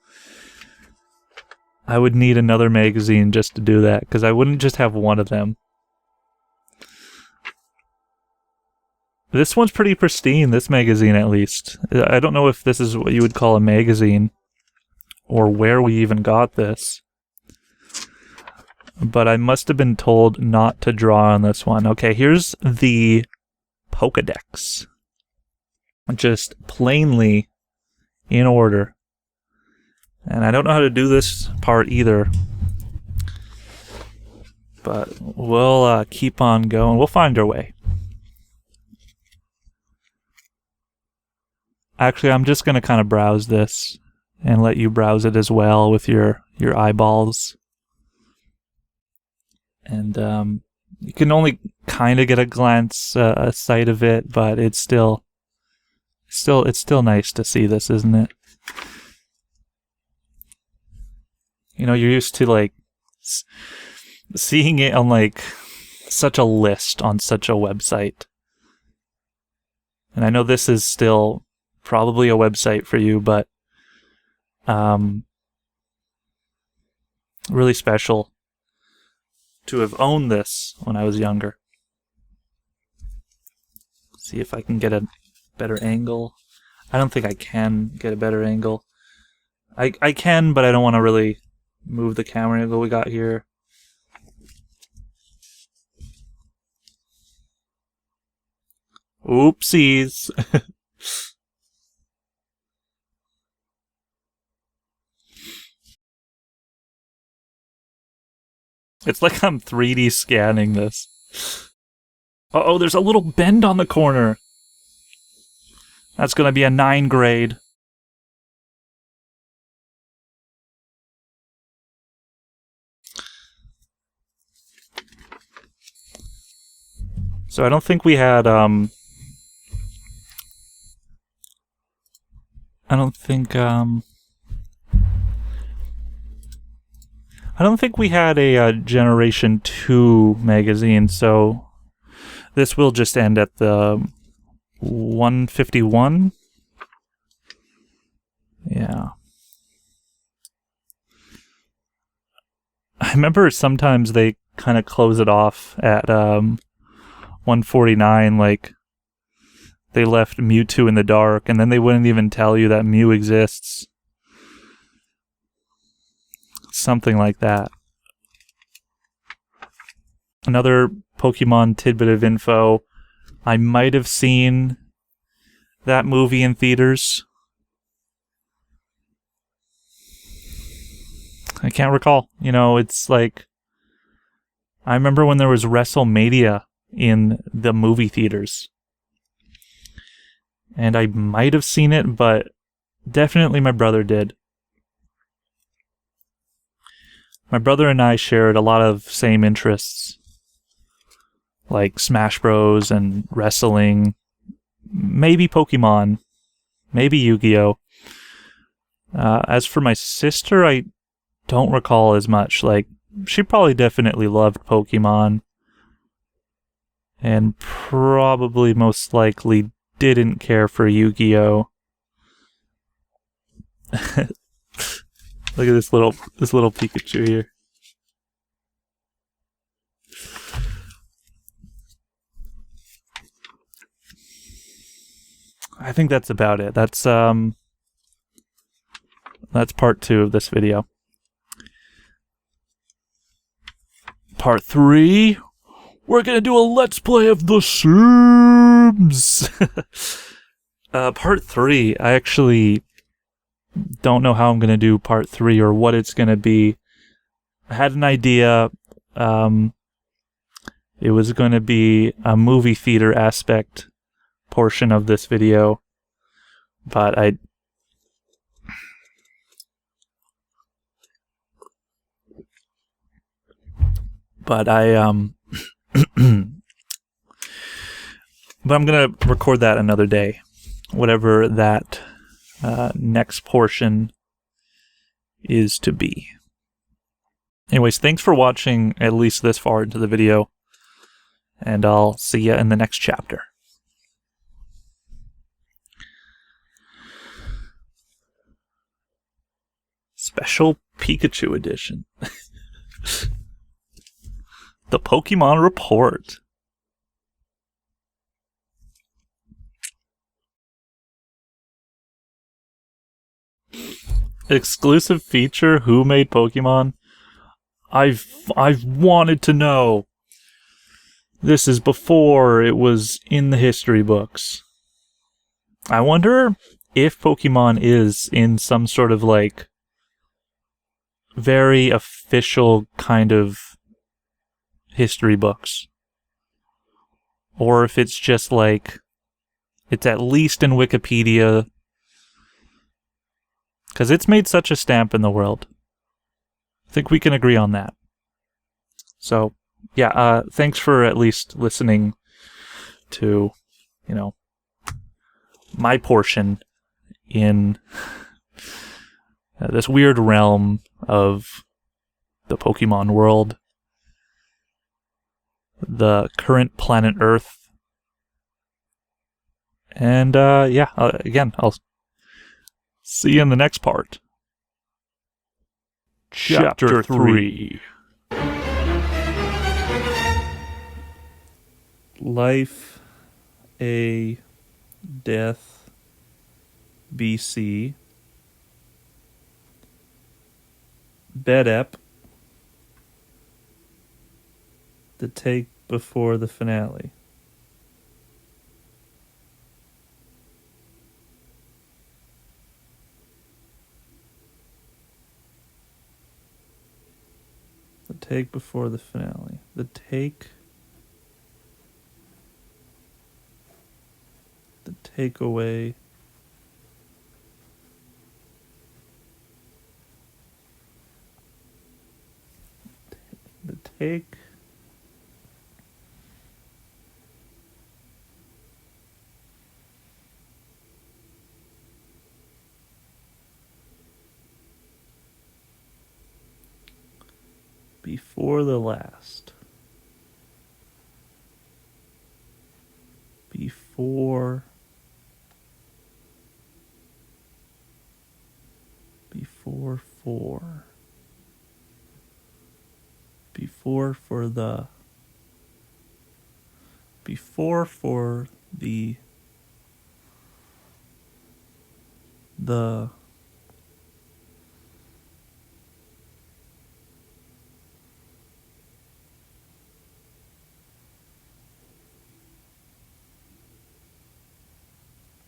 I would need another magazine just to do that, because I wouldn't just have one of them. This one's pretty pristine, this magazine at least. I don't know if this is what you would call a magazine, or where we even got this. But I must have been told not to draw on this one. Okay, here's the Pokédex. Just plainly in order. And I don't know how to do this part either. But we'll keep on going. We'll find our way. Actually, I'm just going to kind of browse this and let you browse it as well with your eyeballs. And you can only kind of get a glance, a sight of it, but it's still nice to see this, isn't it? You know, you're used to like seeing it on like such a list on such a website. And I know this is still probably a website for you, but really special to have owned this when I was younger. See if I can get a better angle. I don't think I can get a better angle. I can, but I don't want to really move the camera angle we got here. Oopsies. It's like I'm 3D scanning this. Uh-oh, there's a little bend on the corner. That's gonna be a 9 grade. So I don't think we had, I don't think we had a Generation 2 magazine, so this will just end at the 151. Yeah. I remember sometimes they kind of close it off at 149, like they left Mewtwo in the dark, and then they wouldn't even tell you that Mew exists. Something like that. Another Pokemon tidbit of info. I might have seen that movie in theaters. I can't recall. You know, it's like... I remember when there was WrestleMania in the movie theaters. And I might have seen it, but definitely my brother did. my brother and I shared a lot of same interests, like Smash Bros. And wrestling, maybe Pokemon, maybe Yu-Gi-Oh! As for my sister, I don't recall as much. Like, she probably definitely loved Pokemon, and probably most likely didn't care for Yu-Gi-Oh! Look at this little Pikachu here. I think that's about it. That's part 2 of this video. Part 3, we're gonna do a Let's Play of The Sims! Part 3, I actually don't know how I'm gonna do part 3 or what it's gonna be. I had an idea. It was gonna be a movie theater aspect portion of this video, but I but I'm gonna record that another day, whatever that next portion is to be. Anyways, thanks for watching at least this far into the video, and I'll see you in the next chapter. Special Pikachu edition. The Pokemon Report. Exclusive feature, who made Pokemon? I've wanted to know. This is before it was in the history books. I wonder if Pokemon is in some sort of like very official kind of history books, or if it's just like it's at least in Wikipedia, because it's made such a stamp in the world. I think we can agree on that. So yeah, thanks for at least listening to, you know, my portion in this weird realm of the Pokemon world, the current planet Earth, and yeah, again, I'll see you in the next part. Chapter 3. Life, A, Death, BC, Bedep, the take before the finale. The take before the finale. The take. The takeaway. The take. Before the last. Before for. Before for the. Before for the. The.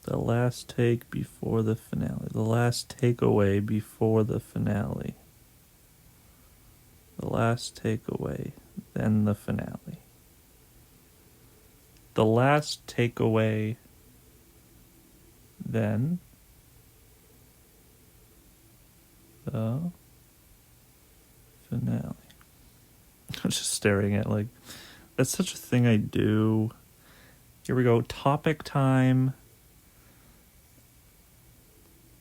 The last take before the finale. The last takeaway before the finale. The last takeaway, then the finale. The last takeaway, then the finale. I'm just staring at, like, that's such a thing I do. Here we go. Topic time.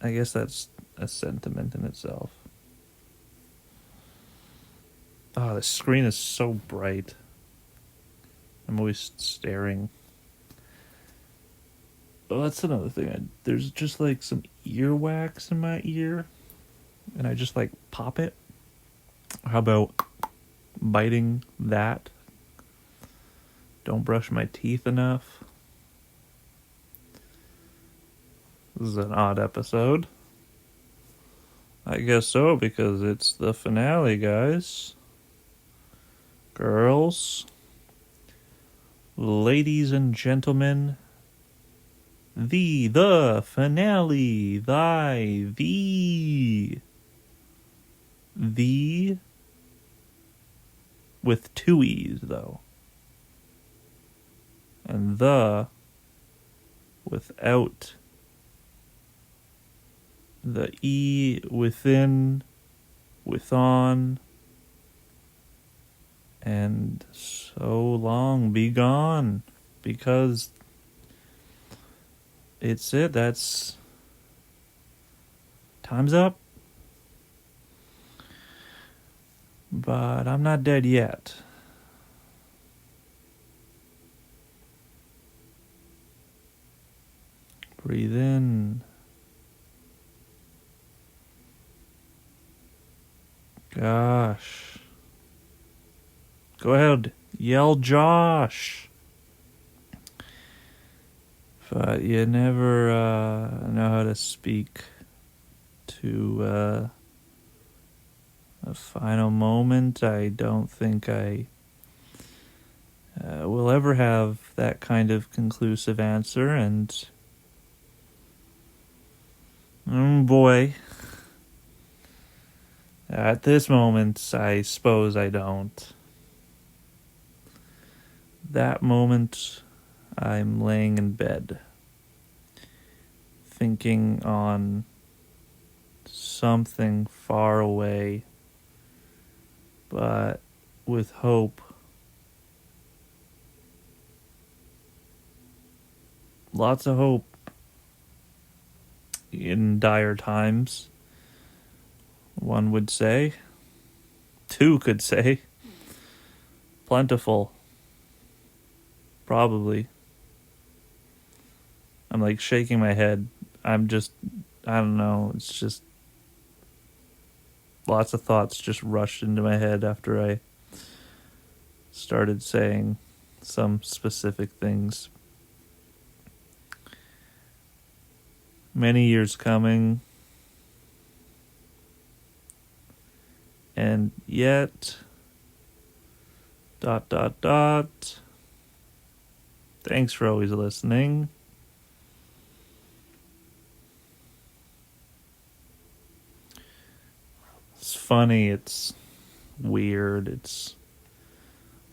I guess that's a sentiment in itself. Oh, the screen is so bright. I'm always staring. Oh, that's another thing. There's just like some earwax in my ear, and I just like pop it. How about biting that? Don't brush my teeth enough. This is an odd episode. I guess so, because it's the finale, guys. Girls. Ladies and gentlemen. The finale. The. With two E's, though. And the without the E within, withon, and so long be gone, because it's it. That's time's up. But I'm not dead yet. Breathe in. Gosh. Go ahead. Yell Josh. But you never know how to speak to a final moment. I don't think I will ever have that kind of conclusive answer, and boy, at this moment, I suppose I don't. That moment, I'm laying in bed, thinking on something far away, but with hope. Lots of hope in dire times, one would say. Two could say. Plentiful. Probably. I'm like shaking my head. I don't know, it's just lots of thoughts just rushed into my head after I started saying some specific things. Many years coming, and yet, ... Thanks for always listening. It's funny, it's weird, it's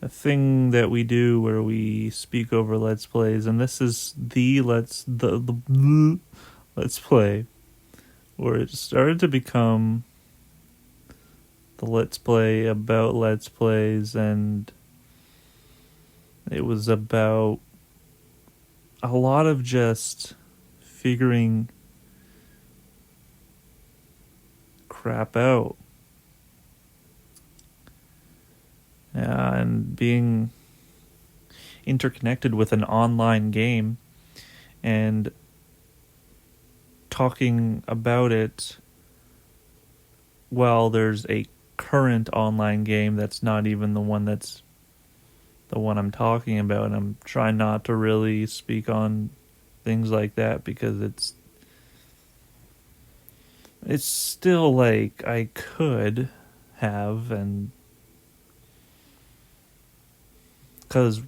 a thing that we do where we speak over Let's Plays, and this is the Let's Play, where it started to become the Let's Play about Let's Plays, and it was about a lot of just figuring crap out. And being interconnected with an online game and talking about it while there's a current online game that's not even the one I'm talking about. And I'm trying not to really speak on things like that because it's still like I could have, and because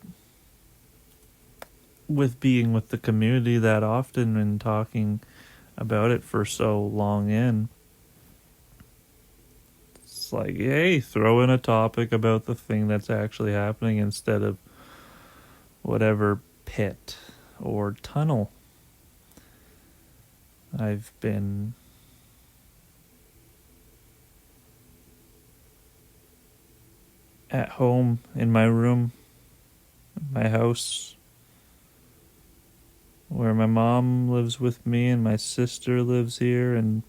with being with the community that often and talking about it for so long in, it's like, hey, throw in a topic about the thing that's actually happening instead of whatever pit or tunnel I've been at home in my room, my house, where my mom lives with me and my sister lives here, and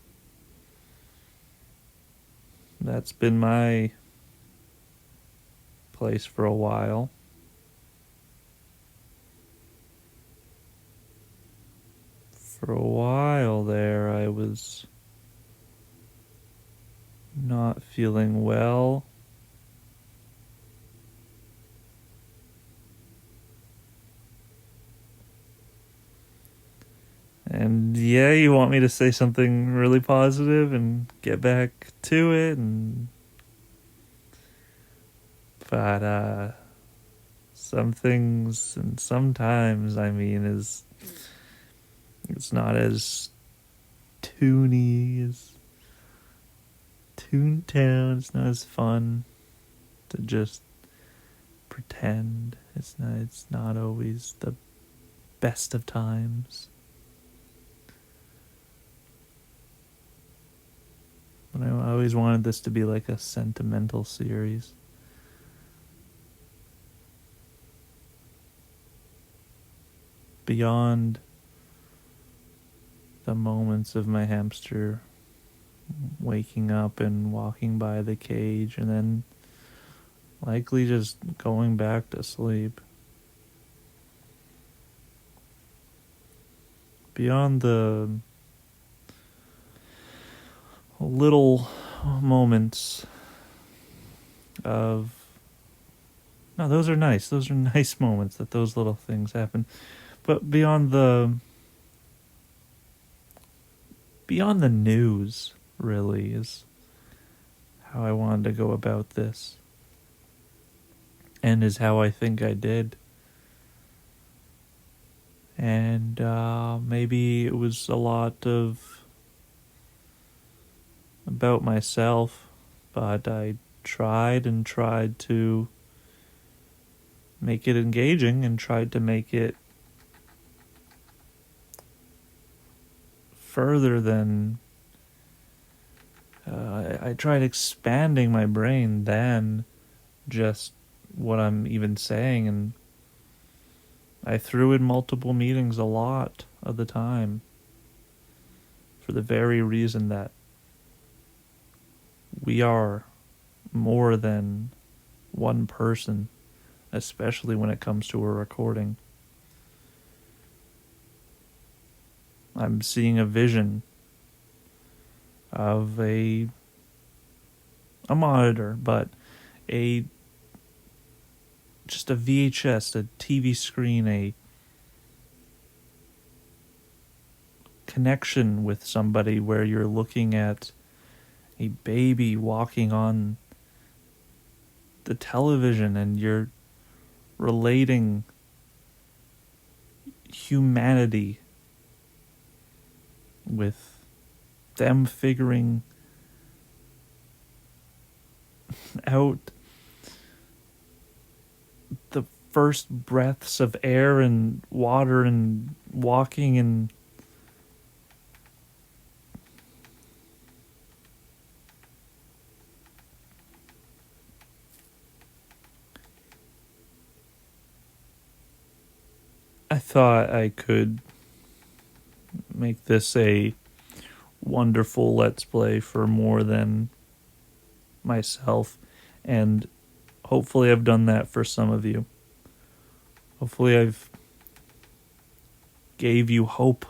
that's been my place for a while. For a while there, I was not feeling well. And yeah, you want me to say something really positive and get back to it, but some things and sometimes, I mean, it's not as toony as ToonTown. It's not as fun to just pretend. It's not always the best of times. But I always wanted this to be like a sentimental series. Beyond the moments of my hamster waking up and walking by the cage and then likely just going back to sleep. Beyond the little moments of... No, those are nice. Those are nice moments that those little things happen. But beyond the news, really, is how I wanted to go about this. And is how I think I did. And maybe it was a lot of about myself, but I tried to make it engaging and tried to make it further than I tried expanding my brain than just what I'm even saying, and I threw in multiple meanings a lot of the time for the very reason that we are more than one person, especially when it comes to a recording. I'm seeing a vision of a monitor, but just a VHS, a TV screen, a connection with somebody where you're looking at a baby walking on the television and you're relating humanity with them figuring out the first breaths of air and water and walking and I thought I could make this a wonderful Let's Play for more than myself, and hopefully I've done that for some of you. Hopefully I've gave you hope.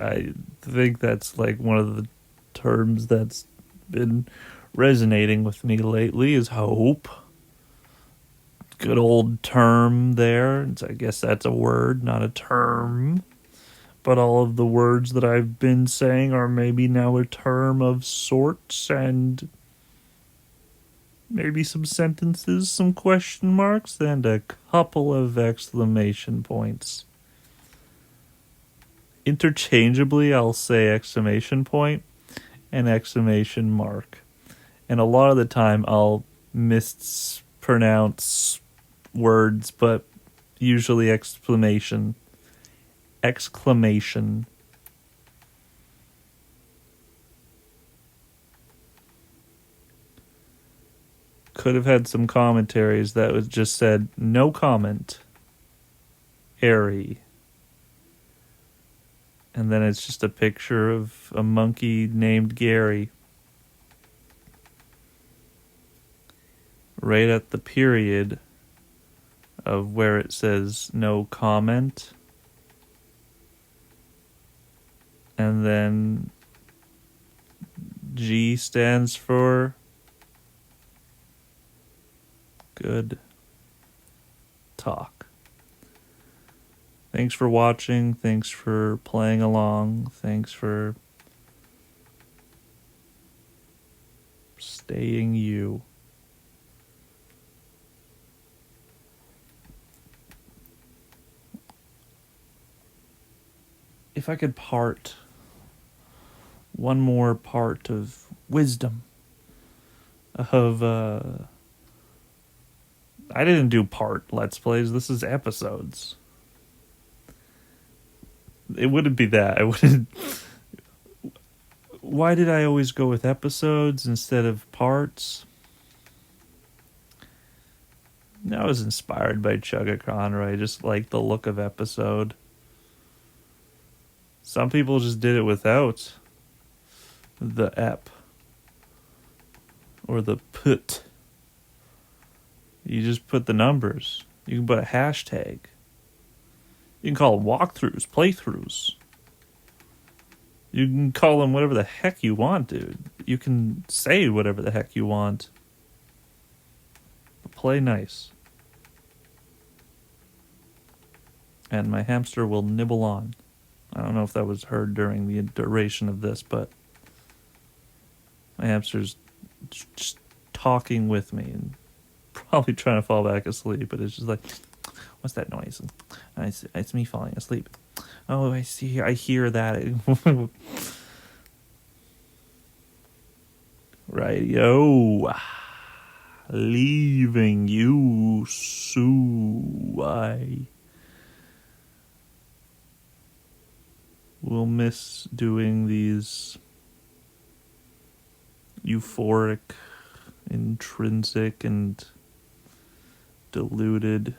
I think that's like one of the terms that's been resonating with me lately is hope. Good old term there. I guess that's a word, not a term. But all of the words that I've been saying are maybe now a term of sorts, and maybe some sentences, some question marks, and a couple of exclamation points. Interchangeably, I'll say exclamation point and exclamation mark. And a lot of the time, I'll mispronounce words, but usually exclamation. could have had some commentaries that was just said, no comment, airy. And then it's just a picture of a monkey named Gary. Right at the period of where it says no comment. And then G stands for good talk. Thanks for watching. Thanks for playing along. Thanks for staying you. If I could part one more part of wisdom of I didn't do part Let's Plays. This is episodes. It wouldn't be that. I wouldn't. Why did I always go with episodes instead of parts? I was inspired by Chugga Conroy. I just like the look of episode. Some people just did it without the ep or the put. You just put the numbers. You can put a hashtag. You can call them walkthroughs, playthroughs. You can call them whatever the heck you want, dude. You can say whatever the heck you want. But play nice. And my hamster will nibble on. I don't know if that was heard during the duration of this, but my hamster's just talking with me and probably trying to fall back asleep, but it's just like, what's that noise? And it's me falling asleep. Oh, I hear that. Radio. Leaving you, Sue. I will miss doing these euphoric, intrinsic, and diluted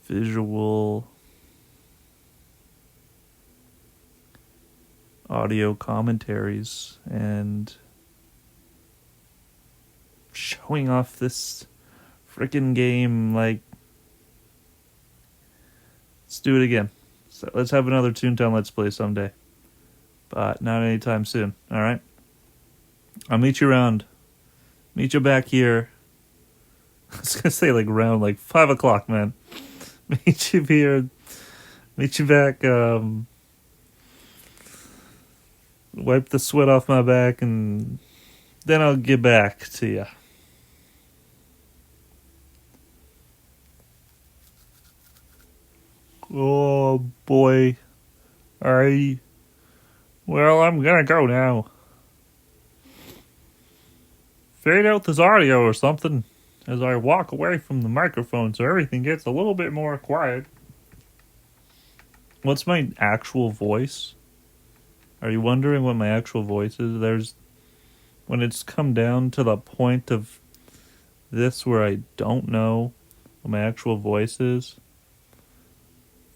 visual audio commentaries and showing off this frickin' game. Like, let's do it again. So let's have another Toontown Let's Play someday, but not anytime soon. All right, I'll meet you around. Meet you back here. I was gonna say like around like 5 o'clock, man. Meet you here. Meet you back. Wipe the sweat off my back, and then I'll get back to you. Oh boy. Well, I'm gonna go now. Fade out this audio or something as I walk away from the microphone so everything gets a little bit more quiet. What's my actual voice? Are you wondering what my actual voice is? When it's come down to the point of this where I don't know what my actual voice is,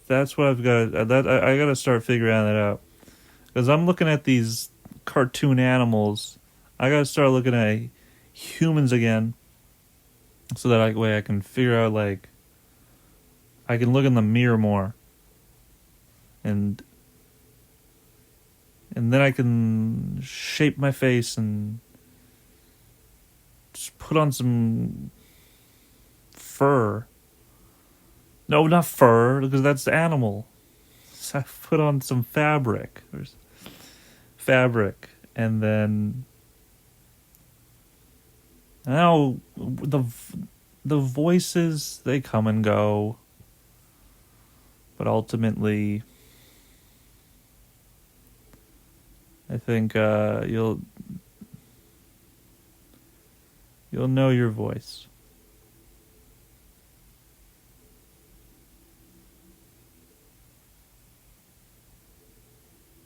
that's what I've got. I got to start figuring that out. Because I'm looking at these cartoon animals. I got to start looking at humans again, so that way I can figure out, like, I can look in the mirror more, and then I can shape my face and just put on some fur. No, not fur, because that's animal. So I put on some fabric, and then now the voices, they come and go, but ultimately, I think you'll know your voice.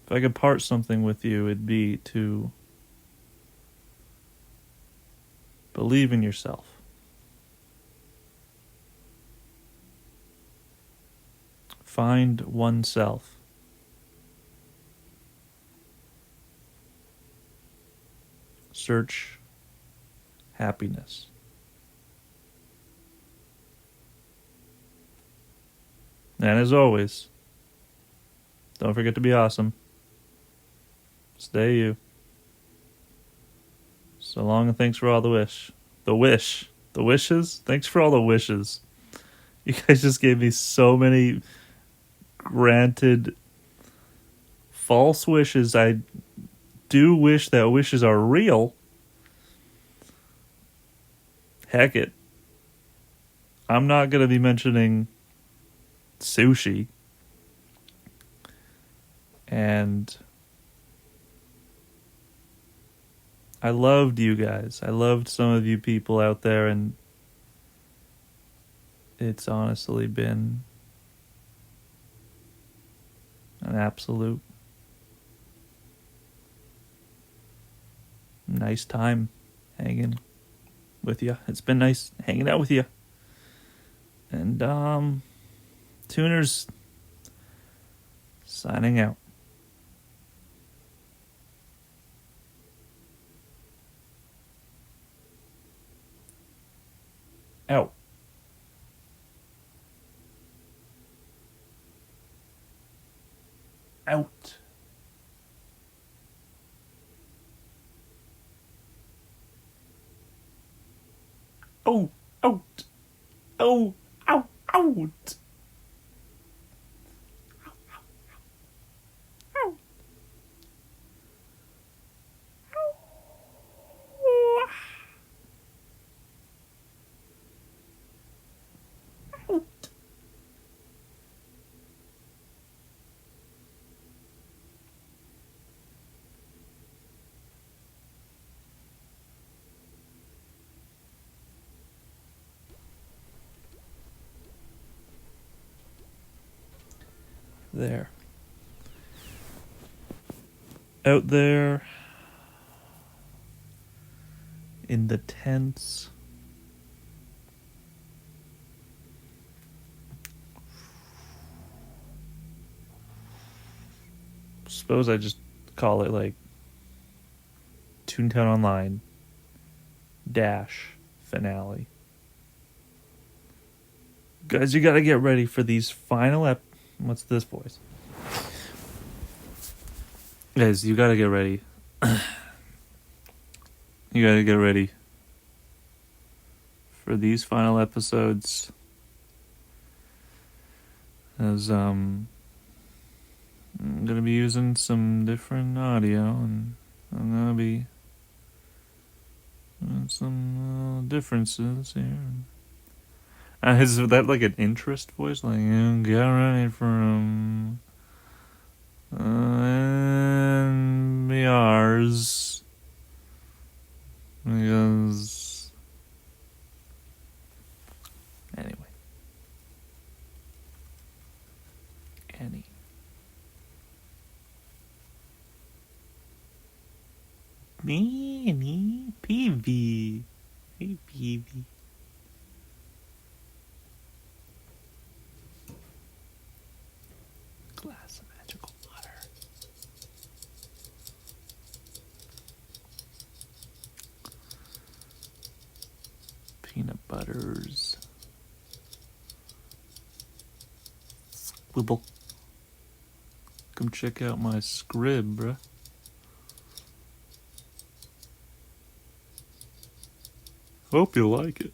If I could part something with you, it'd be to Believe in yourself. Find oneself. Search happiness. And as always, don't forget to be awesome. Stay you. So long, and thanks for all the wishes. Thanks for all the wishes. You guys just gave me so many granted false wishes. I do wish that wishes are real. Heck it. I'm not going to be mentioning sushi. And I loved you guys. I loved some of you people out there, and it's honestly been an absolute nice time hanging with you. It's been nice hanging out with you. And Tuners signing out. Out. Out. Oh, out. Oh, out, out. There. Out there in the tents. Suppose I just call it like ToonTown Online - finale. Guys, you gotta get ready for these final What's this voice? Guys, you gotta get ready. You gotta get ready for these final episodes. As I'm gonna be using some different audio, and I'm gonna be some differences here. Is that like an interest voice? Like, get ready for NBRs. Because anyway. PV. Hey, PV. Glass of magical water. Peanut butters. Squibble. Come check out my scrib, bruh. Hope you like it.